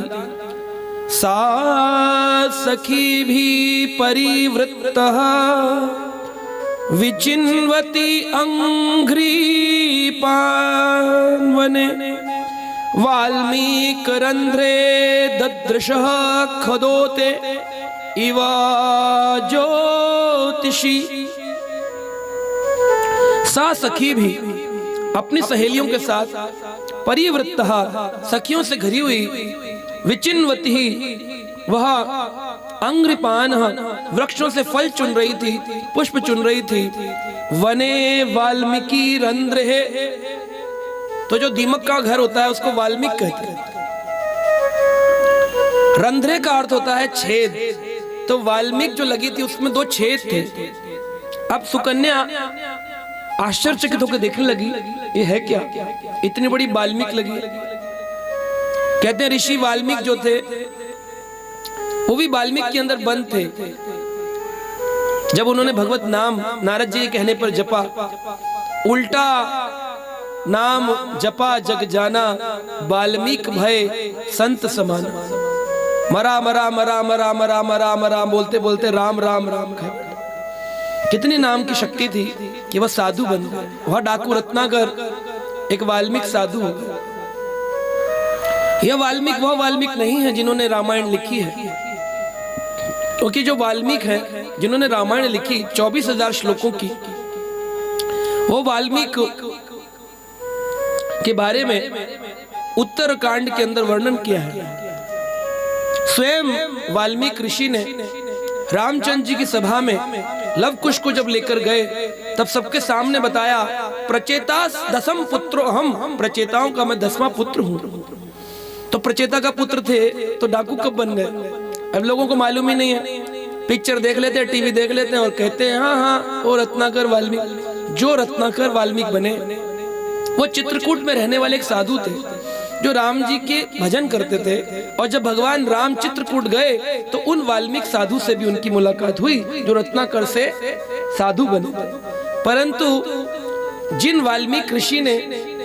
सा सखी भी परिवृत्तः विचिन्वती अंघ्रिपान् वने वाल्मीकरन्ध्रे ददृशः खदोते इव ज्योतिषी। सा सखी भी अपनी सहेलियों के साथ परिवृत्तः सखियों से घिरी हुई, विचिन्वती वह अंग्रिपान वृक्षों से फल चुन रही थी, पुष्प चुन रही थी। वने वाल्मीकि रंध्र है, तो जो दीमक का घर होता है उसको वाल्मीकि कहते हैं। रंध्रे का अर्थ होता है छेद, तो वाल्मीकि जो लगी थी उसमें दो छेद थे। अब सुकन्या आश्चर्यचकित होकर देखने लगी, ये है क्या, इतनी बड़ी वाल्मीकि लगी। कहते हैं ऋषि वाल्मीकि जो थे वो भी वाल्मीकि के अंदर बंद थे। जब उन्होंने भगवत नाम नारद जी के कहने पर जपा, उल्टा नाम जपा जग जाना, वाल्मीकि भय संत समान। मरा मरा मरा मरा मरा मरा मरा बोलते बोलते राम राम राम कह। कितनी नाम की शक्ति थी कि वह साधु बन गए। वह डाकू रत्नाकर एक वाल्मीकि साधु हो गया। यह वाल्मीकि वह वाल्मीकि नहीं है जिन्होंने रामायण लिखी है, क्योंकि जो वाल्मीकि है जिन्होंने रामायण लिखी 24,000 श्लोकों की, वो वाल्मीकि के बारे में उत्तरकांड के अंदर वर्णन किया है। स्वयं वाल्मीकि ऋषि ने रामचंद्र जी की सभा में लव कुश को जब लेकर गए तब सबके सामने बताया, प्रचेता दसम पुत्रो हम, प्रचेताओं का मैं 10वां पुत्र हूं। तो प्रचेता का पुत्र थे तो डाकू कब बन गए? अब लोगों को मालूम ही नहीं है। पिक्चर देख लेते हैं, टीवी देख लेते हैं और कहते हैं हाँ हाँ वो रत्नाकर वाल्मीकि। जो रत्नाकर वाल्मीकि बने वो चित्रकूट में रहने वाले एक साधु थे जो राम जी के भजन करते थे। और जब भगवान राम चित्रकूट गए तो उन वाल्मीकि साधु से भी उनकी मुलाकात हुई जो रत्नाकर से साधु बने। परंतु जिन वाल्मीकि ऋषि ने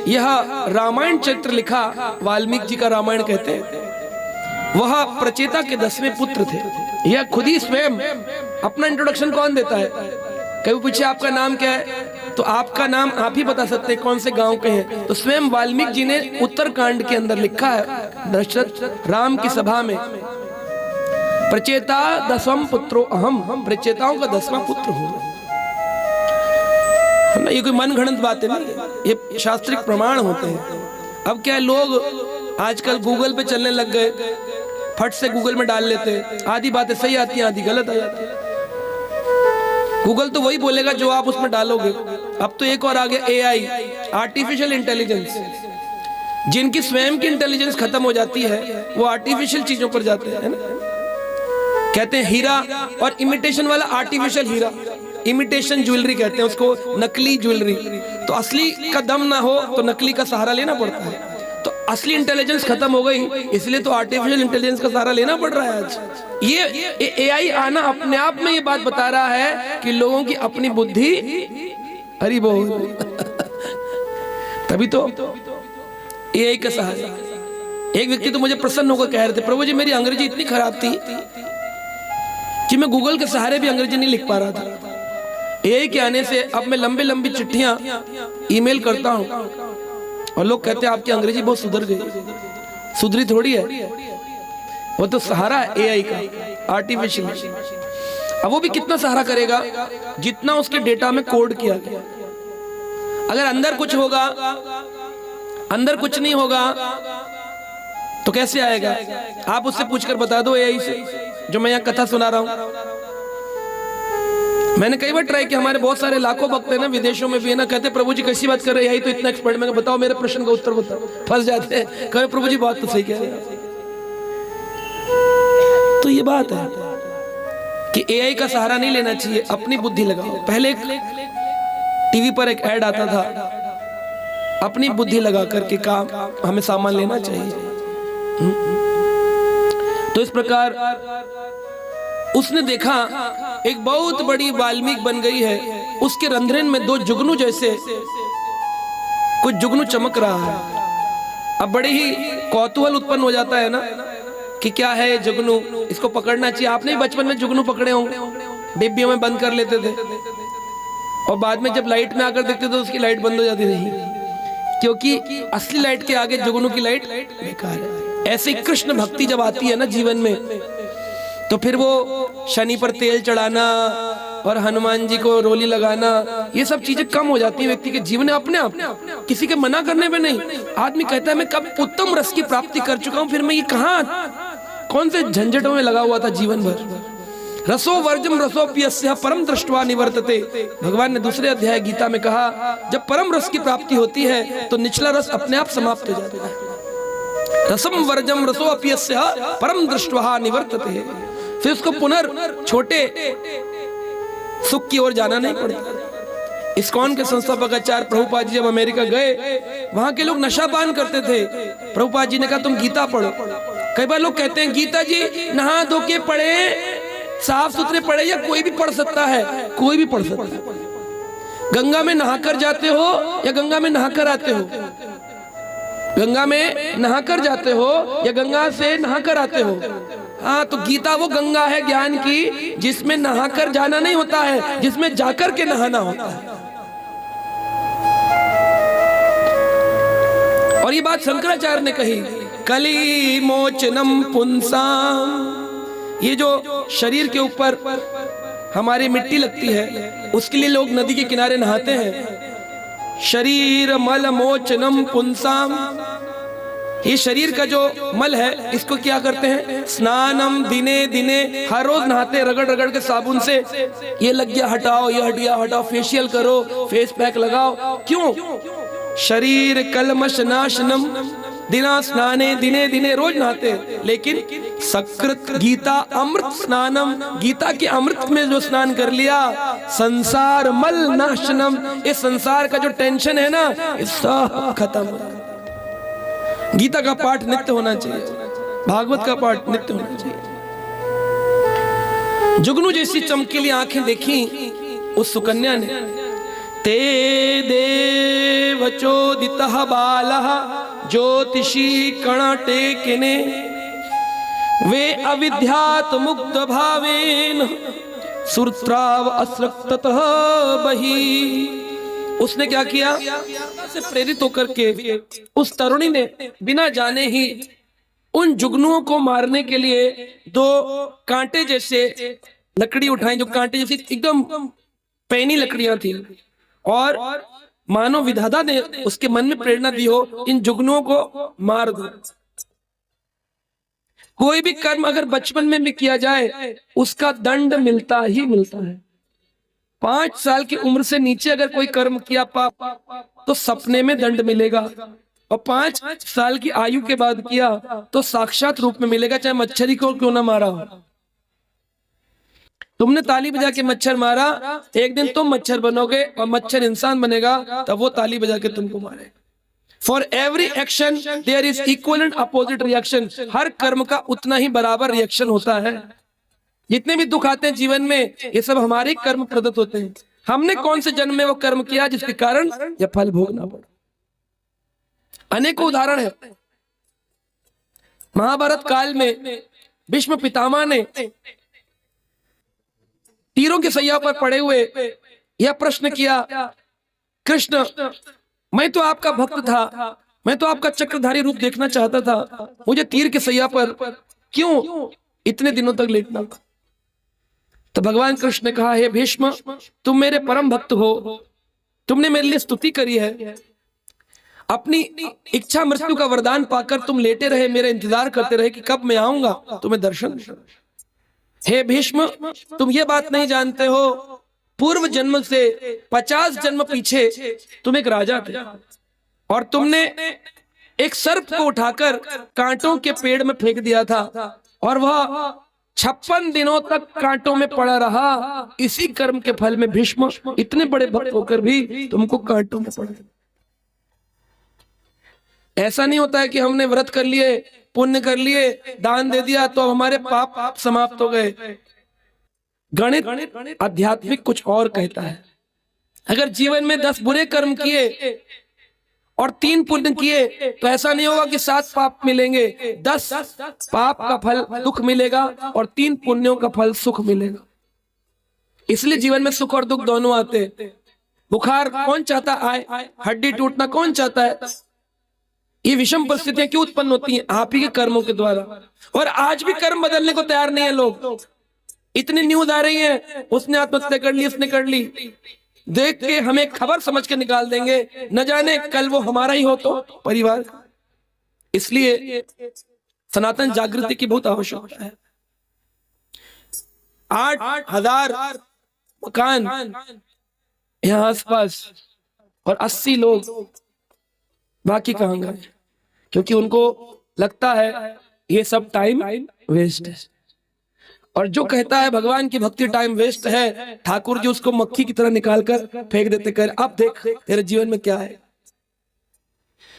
यह रामायण चरित्र लिखा, वाल्मीकि जी का रामायण कहते हैं, वह प्रचेता के 10वें पुत्र थे। यह खुद ही स्वयं अपना इंट्रोडक्शन कौन देता है? कभी पूछे आपका नाम क्या है तो आपका नाम आप ही बता सकते हैं कौन से गांव के हैं। तो स्वयं वाल्मीकि जी ने उत्तरकांड के अंदर लिखा है दशरथ राम की सभा में, प्रचेता दसम पुत्रो अहम, हम प्रचेताओं का 10वां पुत्र हूं। ये कोई मन गढ़ंत बात नहीं, ये शास्त्रिक प्रमाण होते हैं। अब क्या लोग आजकल गूगल पे चलने लग गए, फट से गूगल में डाल लेते हैं, आधी बातें सही आती हैं आधी गलत आ जाती है। गूगल तो वही बोलेगा जो आप उसमें डालोगे। अब तो एक और आगे AI, आर्टिफिशियल इंटेलिजेंस। जिनकी स्वयं की इंटेलिजेंस खत्म हो जाती है वो आर्टिफिशियल चीजों पर जाते हैं ना? कहते हैं हीरा और इमिटेशन वाला आर्टिफिशियल हीरा, इमिटेशन ज्वेलरी कहते हैं उसको, नकली ज्वेलरी। तो असली का दम ना हो तो नकली का सहारा लेना पड़ता है। तो असली इंटेलिजेंस खत्म हो गई, इसलिए तो आर्टिफिशियल इंटेलिजेंस का सहारा लेना पड़ रहा है आज। ये AI आना अपने आप में ये बात बता रहा है कि लोगों की अपनी बुद्धि, हरि बोल, तभी तो AI का सहारा। एक व्यक्ति तो मुझे प्रसन्न होकर कह रहे थे, प्रभु जी मेरी अंग्रेजी इतनी खराब थी कि मैं गूगल के सहारे भी अंग्रेजी नहीं लिख पा रहा था। AI के आने से अब मैं लंबी लंबी चिट्ठियां ईमेल करता हूं और लोग कहते हैं आपकी अंग्रेजी बहुत सुधर गई। सुधरी थोड़ी है, वो तो सहारा है AI का, आर्टिफिशियल। अब वो भी कितना सहारा करेगा? जितना उसके डेटा में कोड किया गया। अगर अंदर कुछ होगा, अंदर कुछ नहीं होगा तो कैसे आएगा? आप उससे पूछकर बता दो AI से, जो मैं यहाँ कथा सुना रहा हूं। मैंने कई बार ट्राई किया, हमारे बहुत सारे लाखों भक्त हैं ना, विदेशों में भी है ना, कहते प्रभु जी कैसी बात कर रहे हैं, यही तो इतना एक्सपर्ट। मैं बताओ मेरे प्रश्न का उत्तर बताओ, फंस जाते हैं, कहे प्रभु जी बात तो सही कह रहे हैं। तो ये बात है कि AI का सहारा नहीं लेना चाहिए, अपनी बुद्धि लगाओ। पहले एक टीवी पर एक ऐड आता था, अपनी बुद्धि लगा करके काम हमें सामान लेना चाहिए। तो इस प्रकार उसने देखा एक बहुत बड़ी वाल्मीकि बन गई है, उसके रंध्रन में दो जुगनू जैसे कुछ जुगनू चमक रहा है। अब बड़े ही कौतूहल उत्पन्न हो जाता है ना कि क्या है ये जुगनू, इसको पकड़ना चाहिए। आपने भी बचपन में जुगनू पकड़े होंगे, डिब्बियों में बंद कर लेते थे और बाद में जब लाइट में आकर देखते तो उसकी लाइट बंद हो जाती थी, क्योंकि असली लाइट के आगे जुगनू की लाइट बेकार है। ऐसे कृष्ण भक्ति जब आती है ना जीवन में, तो फिर वो शनि पर तेल चढ़ाना और हनुमान जी को रोली लगाना, ये सब चीजें कम हो जाती है व्यक्ति के जीवन में अपने आप, किसी के मना करने में नहीं। आदमी कहता है मैं कब उत्तम रस की प्राप्ति कर चुका हूं, फिर मैं ये कहां कौन से झंझटों में लगा हुआ था जीवन भर। रसो वर्जम रसोप्यस्य परम दृष्ट्वा निवर्तते, भगवान ने दूसरे अध्याय गीता में कहा जब परम रस की प्राप्ति होती है तो निचला रस अपने आप समाप्त हो जाता है। रसम वर्जम रसोप्यस्य परम दृष्ट्वा निवर्तते, फिर उसको पुनर् छोटे सुख की ओर जाना नहीं पड़ता। इस्कॉन के संस्थापक आचार्य प्रभुपाद जी जब अमेरिका गए, वहां के लोग नशापान करते थे। प्रभुपाद जी ने कहा तुम गीता पढ़ो। कई बार लोग कहते हैं गीता जी नहा धो के पढ़े, साफ सुथरे पढ़े, या कोई भी पढ़ सकता है, कोई भी पढ़ सकता है। गंगा में नहाकर जाते हो या गंगा में नहाकर आते हो? गंगा में नहाकर जाते हो या गंगा से नहाकर आते हो? हाँ, तो गीता वो गंगा है ज्ञान की जिसमें नहाकर जाना नहीं होता है, जिसमें जाकर के नहाना होता है। और ये बात शंकराचार्य ने कही, कली मोचनम पुंसाम। ये जो शरीर के ऊपर हमारी मिट्टी लगती है उसके लिए लोग नदी के किनारे नहाते हैं। शरीर मल मोचनम पुंसाम, ये शरीर का जो मल है इसको क्या करते हैं? स्नानम दिने दिने, हर रोज नहाते, रगड़ रगड़ के साबुन से। ये लग गया हटाओ, ये हट गया हटाओ, फेशियल करो, फेस पैक लगाओ। क्यों? शरीर कलमश नाशनम, दिना स्नाने दिने दिने, रोज नहाते। लेकिन सकृत गीता अमृत स्नानम, गीता के अमृत में जो स्नान कर लिया, संसार मल नाशनम, इस संसार का जो टेंशन है ना सब खत्म। गीता का पाठ नित्य होना चाहिए, भागवत का पाठ नित्य होना चाहिए। जुगनू जैसी चमकीली आंखें देखी उस सुकन्या ने। ते देव चोदितः बालः ज्योतिषी कणटेकिने, वे अविद्यात मुग्ध भावेन सुरत्राव असृक्ततः बहि। उसने क्या किया? से प्रेरित होकर के उस तरुणी ने बिना जाने ही उन जुगनुओं को मारने के लिए दो कांटे जैसे लकड़ी उठाई, जो कांटे जैसी एकदम पैनी लकड़ियां थी, और मानो विधाता ने उसके मन में प्रेरणा दी हो इन जुगनुओं को मार दो। कोई भी कर्म अगर बचपन में भी किया जाए उसका दंड मिलता ही मिलता है। 5 साल की उम्र से नीचे अगर कोई कर्म किया पाप तो सपने में दंड मिलेगा, और 5 साल की आयु के बाद किया तो साक्षात रूप में मिलेगा, चाहे मच्छरी को क्यों ना मारा हो। तुमने ताली बजा के मच्छर मारा, एक दिन तुम मच्छर बनोगे और मच्छर इंसान बनेगा, तब वो ताली बजा के तुमको मारेगा। For every action there is equal and opposite reaction. हर कर्म का उतना ही बराबर रिएक्शन होता है। जितने भी दुख आते हैं जीवन में, ये सब हमारे कर्म प्रदत्त होते हैं। हमने कौन से जन्म में वो कर्म किया जिसके कारण यह फल भोगना पड़ा। अनेकों उदाहरण है। महाभारत काल में भीष्म पितामह ने तीरों के सैया पर पड़े हुए यह प्रश्न किया, कृष्ण मैं तो आपका भक्त था, मैं तो आपका चक्रधारी रूप देखना चाहता था, मुझे तीर के सैया पर क्यों इतने दिनों तक लेटना? तो भगवान कृष्ण ने कहा, हे भीष्म तुम मेरे परम भक्त हो, तुमने मेरे लिए स्तुति करी है, अपनी इच्छा मृत्यु का वरदान पाकर तुम लेटे रहे, मेरा इंतजार करते रहे कि कब मैं आऊंगा तुम्हें दर्शन। हे भीष्म तुम ये बात नहीं जानते हो, पूर्व जन्म से 50 जन्म पीछे तुम एक राजा थे और तुमने एक सर्प को उठाकर कांटों के पेड़ में फेंक दिया था और वह 56 दिनों तक कांटों में पड़ा रहा। इसी कर्म के फल में भीष्म इतने बड़े भक्त होकर भी तुमको कांटों में पड़ा। ऐसा नहीं होता है कि हमने व्रत कर लिए, पुण्य कर लिए, दान दे दिया तो हमारे पाप समाप्त हो गए। गणित आध्यात्मिक कुछ और कहता है। अगर जीवन में 10 बुरे कर्म किए और 3 पुण्य किए तो ऐसा नहीं होगा कि 7 पाप मिलेंगे। 10 पाप का फल दुख मिलेगा और 3 पुण्यों का फल सुख मिलेगा। इसलिए जीवन में सुख और दुख दोनों आते हैं। बुखार कौन चाहता आए, हड्डी टूटना कौन चाहता है। ये विषम परिस्थितियां क्यों उत्पन्न होती हैं? आप ही के कर्मों के द्वारा। और आज भी कर्म बदलने को तैयार नहीं है लोग। इतनी न्यूज आ रही है, उसने आत्महत्या कर ली, उसने कर ली, देख के हमें खबर समझ के निकाल देंगे, न जाने कल वो हमारा ही हो तो परिवार। इसलिए सनातन जागृति की बहुत आवश्यकता है। 8,000 मकान यहाँ आसपास और 80 लोग बाकी कहाँ गए? क्योंकि उनको लगता है ये सब टाइम वेस्ट है। और जो कहता है भगवान की भक्ति टाइम वेस्ट है, ठाकुर जी उसको मक्खी की तरह निकालकर फेंक देते, कर अब देख तेरे जीवन में क्या है।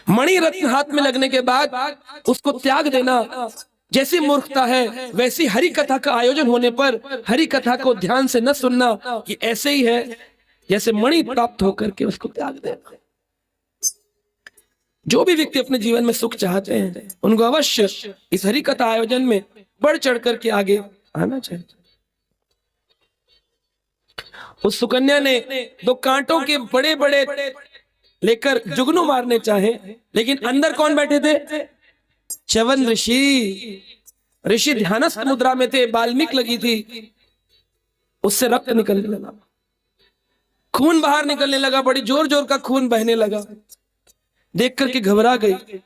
मणि रत्न हाथ में लगने के बाद उसको त्याग देना जैसी मूर्खता है, वैसी हरि कथा का आयोजन होने पर हरि कथा को ध्यान से न सुनना कि ऐसे ही है जैसे मणि प्राप्त होकर के उसको त्याग देना। जो भी व्यक्ति अपने जीवन में सुख चाहते हैं उनको अवश्य इस हरि कथा आयोजन में बढ़ चढ़ करके आगे आना चाहिए। उस सुकन्या ने 2 कांटों के बड़े बड़े लेकर जुगनू मारने चाहे, लेकिन अंदर कौन बैठे थे? च्यवन ऋषि ध्यानस्थ मुद्रा में थे, बाल्मीक लगी थी, उससे रक्त निकलने लगा, खून बाहर निकलने लगा, बड़ी जोर जोर का खून बहने लगा। देख करके घबरा गई,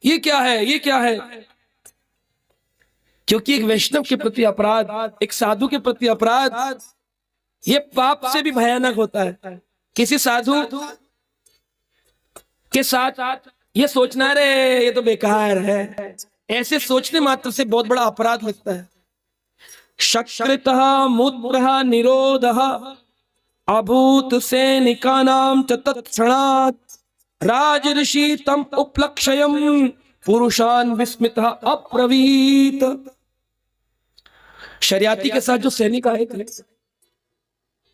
ये क्या है, ये क्या है? क्योंकि एक वैष्णव के प्रति अपराध, एक साधु के प्रति अपराध, ये पाप से भी भयानक होता है। किसी साधु के साथ ये सोचना रे ये तो बेकार है, ऐसे सोचने मात्र से बहुत बड़ा अपराध लगता है। शकृतः मूत्रः निरोधः अभूत सैनिकानां च तत्क्षणात् राजऋषि तम उपलक्ष्यम् पुरुषान विस्मितः अब्रवीत। शरियाती के साथ जो सैनिक आए थे,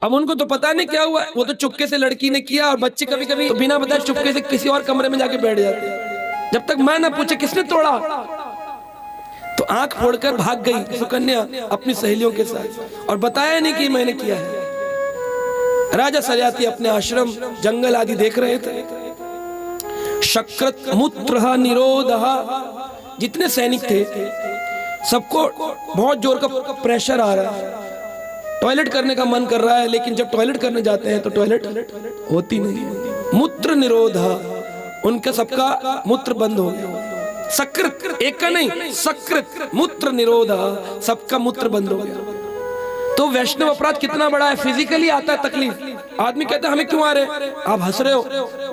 अब उनको तो पता नहीं क्या हुआ, वो तो चुपके से लड़की ने किया, और बच्चे कभी कभी तो बिना बताए चुपके से किसी और कमरे में जाके बैठ जाते हैं, जब तक मां ना पूछे किसने तोड़ा। तो आंख फोड़कर भाग गई सुकन्या अपनी सहेलियों के साथ, और बताया नहीं कि मैंने किया है। राजा शरियाती अपने आश्रम जंगल आदि देख रहे थे। शकृत मूत्र निरोधः, जितने सैनिक थे सबको बहुत जोर का प्रेशर आ रहा है, टॉयलेट करने का मन कर रहा है, लेकिन जब टॉयलेट करने जाते हैं तो टॉयलेट होती नहीं। मूत्र निरोध, उनका सबका मूत्र बंद हो गया। सकृत, एक का नहीं, सकृत मूत्र निरोध, सबका मूत्र बंद हो गया। तो वैष्णव अपराध कितना बड़ा है, फिजिकली आता है तकलीफ। आदमी कहता है हमें क्यों आ रहे, आप हंस रहे हो,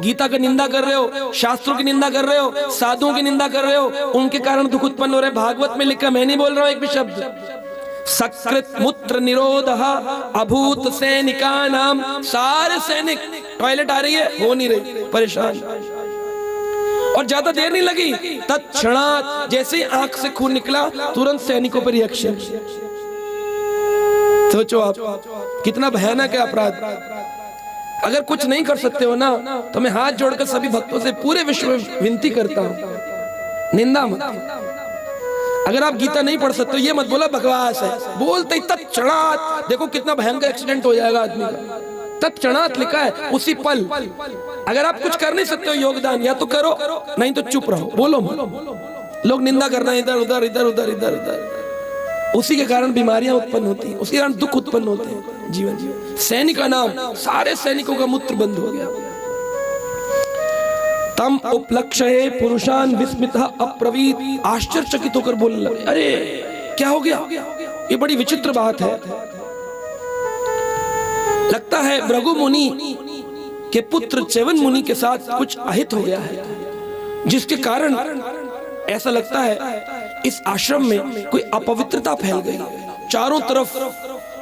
गीता की निंदा कर रहे हो, शास्त्रों की निंदा कर रहे हो, साधुओं की निंदा कर रहे हो, उनके कारण दुख उत्पन्न हो रहा है। भागवत में लिखा, मैं नहीं बोल रहा हूं एक भी शब्द। सकृत मूत्र निरोध अभूत सैनिकानाम, सारे सैनिक, टॉयलेट आ रही है, हो नहीं रही, परेशान, और ज्यादा देर नहीं लगी, तत्क्षणात् जैसे ही आंख से खून निकला तुरंत सैनिकों पर रिएक्शन। सोचो आप कितना भयानक है अपराध। अगर कुछ नहीं कर सकते हो ना, तो मैं हाथ जोड़कर सभी भक्तों से पूरे विश्व में विनती करता हूं, निंदा मत। अगर आप गीता नहीं पढ़ सकते हो, ये मत बोला बकवास है, बोलते ही तत्क्षणात्, देखो कितना भयंकर एक्सीडेंट हो जाएगा आदमी का। तत्क्षणात् लिखा है, उसी पल। अगर आप कुछ कर नहीं सकते हो योगदान, या तो करो, नहीं तो चुप रहो, बोलो मत। लोग निंदा कर रहे हैं इधर उधर इधर उधर इधर उधर, उसी के कारण बीमारियां उत्पन्न होती हैं, उसी के कारण दुख उत्पन्न होते हैं जीवन। सैनिक का नाम, सारे सैनिकों का मूत्र बंद हो गया। तम उपलक्ष्य पुरुषान विस्मितः अब्रवीत, आश्चर्यचकित होकर बोलने लगे, अरे क्या हो गया, ये बड़ी विचित्र बात है। लगता है भृगु मुनि के पुत्र च्यवन मुनि के साथ कुछ अहित हो गया है, जिसके कारण ऐसा लगता है इस आश्रम में कोई अपवित्रता फैल गई। चारों तरफ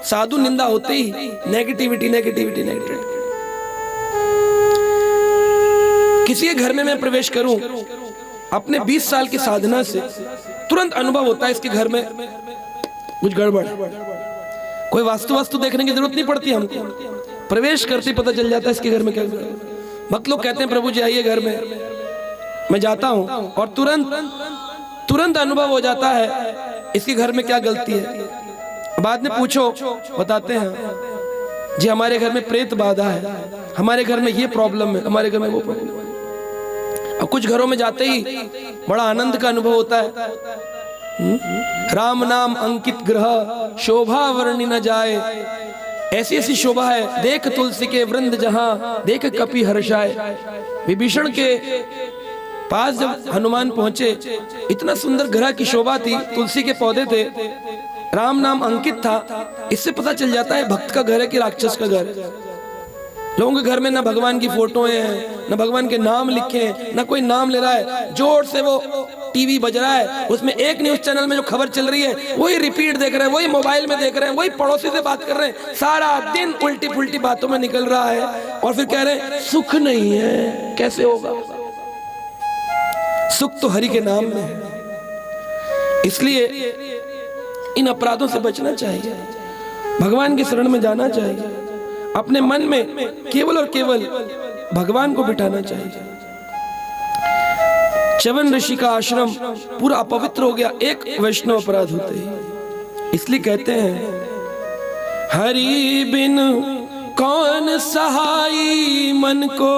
साधु निंदा होते ही नेगेटिविटी नेगेटिविटी नेगेटिविटी। किसी के घर में मैं प्रवेश करूं, अपने 20 साल की साधना से तुरंत अनुभव होता है इसके घर में कुछ गड़बड़ है। कोई वास्तु देखने की जरूरत नहीं पड़ती हमको, प्रवेश करते पता चल जाता है इसके घर में क्या। भक्त लोग कहते हैं प्रभु जी आइए घर में, मैं जाता हूं और तुरंत अनुभव हो जाता है इसके घर में क्या गलती है। बाद में पूछो, बताते हैं जी हमारे घर में प्रेत बाधा है, हमारे घर में ये प्रॉब्लम है, हमारे घर में वो प्रॉब्लम है। और कुछ घरों में जाते ही बड़ा आनंद का अनुभव होता है। राम नाम अंकित ग्रह शोभा वर्णि न जाए, ऐसी ऐसी शोभा है, देख तुलसी के वृंद जहां देख कपि हर्षाए। विभीषण के पास जब हनुमान पहुंचे, इतना सुंदर ग्रह की शोभा थी, तुलसी के पौधे थे, राम नाम अंकित था। इससे पता चल जाता है भक्त का घर है कि राक्षस का घर है। लोगों के घर में ना भगवान की फोटो हैं, ना भगवान के नाम लिखे हैं, ना कोई नाम ले रहा है। जोर से वो टीवी बज रहा है, उसमें एक न्यूज चैनल में जो खबर चल रही है वही रिपीट देख रहे हैं, वही मोबाइल में देख रहे हैं, वही पड़ोसी से बात कर रहे हैं। सारा दिन उल्टी पुल्टी बातों में निकल रहा है और फिर कह रहे हैं सुख नहीं है। कैसे होगा? सुख तो हरि के नाम में है। इसलिए इन अपराधों से बचना चाहिए, भगवान की शरण में जाना चाहिए, अपने मन में केवल और केवल भगवान को बिठाना चाहिए। च्यवन ऋषि का आश्रम पूरा अपवित्र हो गया एक वैष्णव अपराध होते ही। इसलिए कहते हैं हरि बिन कौन सहाई मन को।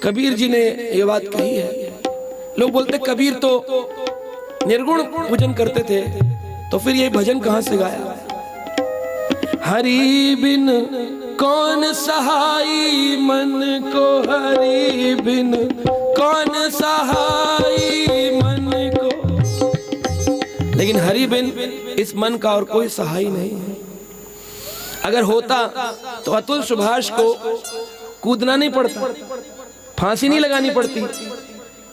कबीर जी ने ये बात कही है। लोग बोलते कबीर तो निर्गुण पूजन करते थे, तो फिर ये भजन कहां से गाया? हरि बिन कौन सहाई मन को, हरि बिन कौन सहाई मन को। लेकिन हरि बिन इस मन का और कोई सहाय नहीं है। अगर होता तो अतुल सुभाष को कूदना नहीं पड़ता, फांसी नहीं लगानी पड़ती।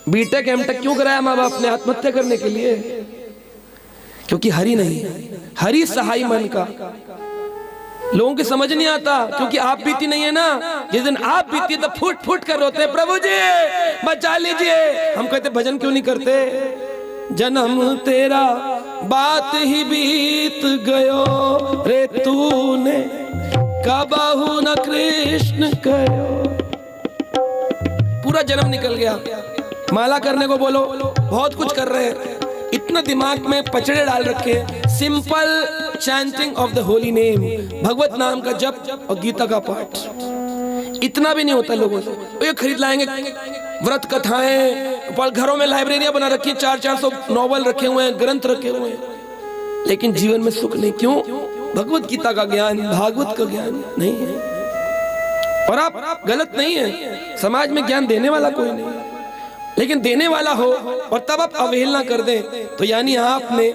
बीटेक एमटेक क्यों कराया माँ बाप ने? आत्महत्या करने के लिए। क्योंकि हरि नहीं, हरि सहाय मन का। लोगों की समझ नहीं आता, क्योंकि आप बीती नहीं है ना। जिस दिन आप बीती है तो फूट फूट कर रोते हैं, प्रभु जी बचा लीजिए। हम कहते भजन क्यों नहीं करते? जन्म तेरा बात ही बीत गयो रे तूने, कबहु न कृष्ण कहो। पूरा जन्म निकल गया। माला करने को बोलो, बहुत कुछ कर रहे हैं, इतना दिमाग में पचड़े डाल रखे। Simple chanting of the holy name, भगवत नाम का जप और गीता का पाठ, इतना भी नहीं होता लोगों से। ये खरीद लाएंगे व्रत कथाएं, पर घरों में लाइब्रेरियां बना रखी हैं, 400-400 नॉवल रखे हुए हैं, ग्रंथ रखे हुए हैं, लेकिन जीवन में सुख नहीं। क्यों? भगवत गीता का ज्ञान, भागवत का ज्ञान नहीं है। और आप गलत नहीं है, समाज में ज्ञान देने वाला कोई नहीं, लेकिन देने वाला हो और तब आप अवहेलना कर दें तो यानी आपने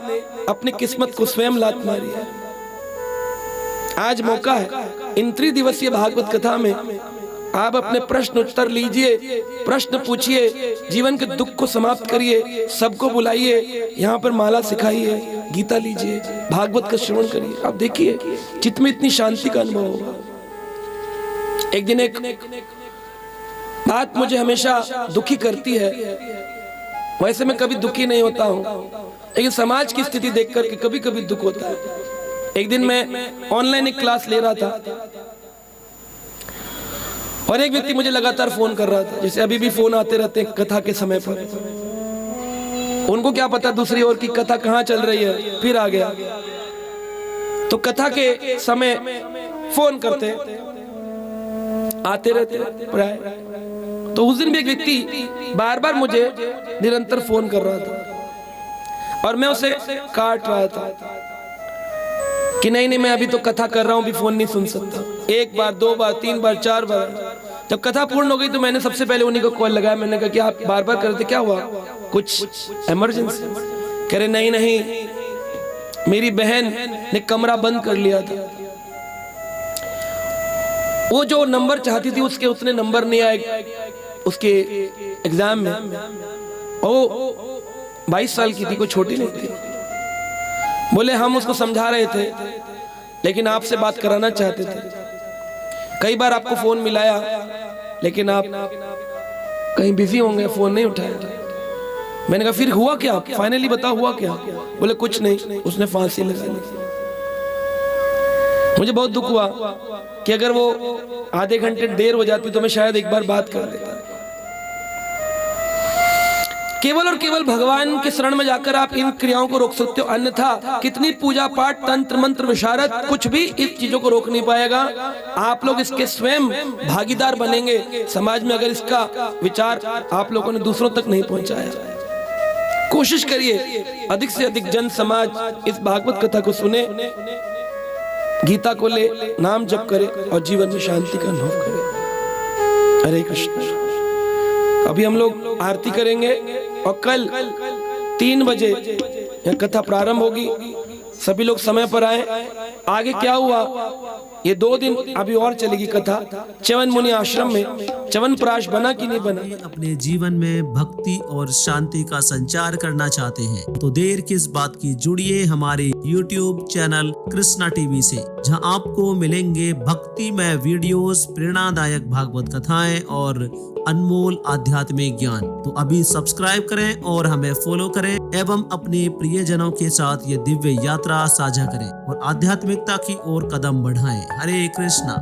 अपनी किस्मत को स्वयं लात मारी है। आज मौका है, इन 3 दिवसीय भागवत कथा में आप अपने प्रश्न उत्तर लीजिए, प्रश्न पूछिए, जीवन के दुख को समाप्त करिए, सबको बुलाइए, यहाँ पर माला सिखाइए, गीता लीजिए, भागवत का श्रवण करिए। आप देखिए चित्त में इतनी शांति का अनुभव होगा। एक दिन एक बात मुझे हमेशा दुखी करती है। वैसे मैं कभी दुखी नहीं होता हूँ, लेकिन समाज की स्थिति देख करके कभी कभी दुख होता है। एक दिन मैं ऑनलाइन एक क्लास ले रहा था और एक व्यक्ति मुझे लगातार फोन कर रहा था, जैसे अभी भी फोन आते रहते हैं कथा के समय पर। उनको क्या पता दूसरी ओर की कथा कहाँ चल रही है, फिर आ गया। तो कथा के समय फोन करते आते रहते प्राय। तो उस दिन भी एक व्यक्ति बार बार मुझे निरंतर फोन कर रहा था और मैं उसे काट रहा था कि नहीं मैं अभी तो कथा कर रहा हूं, अभी फोन नहीं सुन सकता। 1 बार 2 बार 3 बार 4 बार जब कथा पूर्ण हो गई तो मैंने सबसे पहले उन्हीं को कॉल लगाया। मैंने कहा कि आप बार बार कर रहे थे, क्या हुआ? कुछ इमरजेंसी? कह रहे नहीं, मेरी बहन ने कमरा बंद कर लिया था, वो जो नंबर चाहती थी उसके उतने नंबर नहीं आए उसके एग्जाम में। वो 22 साल की थी, कोई छोटी नहीं थी। बोले हम उसको समझा रहे थे लेकिन आपसे बात कराना चाहते थे। कई बार आपको फोन मिलाया लेकिन आप कहीं बिजी होंगे, फोन नहीं उठाया। मैंने कहा फिर हुआ क्या? फाइनली बताओ हुआ क्या? बोले कुछ नहीं, उसने फांसी लगा ली। मुझे बहुत दुख हुआ कि अगर वो आधे घंटे देर हो जाती तो मैं शायद एक बार बात कर लेता। केवल और केवल भगवान के शरण में जाकर आप इन क्रियाओं को रोक सकते हो, अन्यथा कितनी पूजा पाठ, तंत्र मंत्र, विशारद, कुछ भी इस चीजों को रोक नहीं पाएगा। आप लोग इसके स्वयं भागीदार बनेंगे। समाज में अगर इसका विचार आप लोगों ने दूसरों तक नहीं पहुंचाया, कोशिश करिए अधिक से अधिक जन समाज इस भागवत कथा को सुने, गीता को ले, नाम जप करे और जीवन में शांति का अनुभव करे। हरे कृष्ण। अभी हम लोग आरती करेंगे और कल 3 बजे यह कथा प्रारंभ होगी। सभी लोग समय पर आए। आगे क्या हुआ, ये 2 दिन अभी और चलेगी कथा। च्यवन मुनि आश्रम में च्यवनप्राश बना कि नहीं बना? अपने जीवन में भक्ति और शांति का संचार करना चाहते हैं तो देर किस बात की, जुड़िए हमारे YouTube चैनल कृष्णा टीवी से, जहां आपको मिलेंगे भक्तिमय वीडियोस, प्रेरणादायक भागवत कथाएं और अनमोल आध्यात्मिक ज्ञान। तो अभी सब्सक्राइब करें और हमें फॉलो करें एवं अपने प्रियजनों के साथ ये दिव्य यात्रा साझा करें और आध्यात्मिकता की ओर कदम बढ़ाएं। हरे कृष्णा।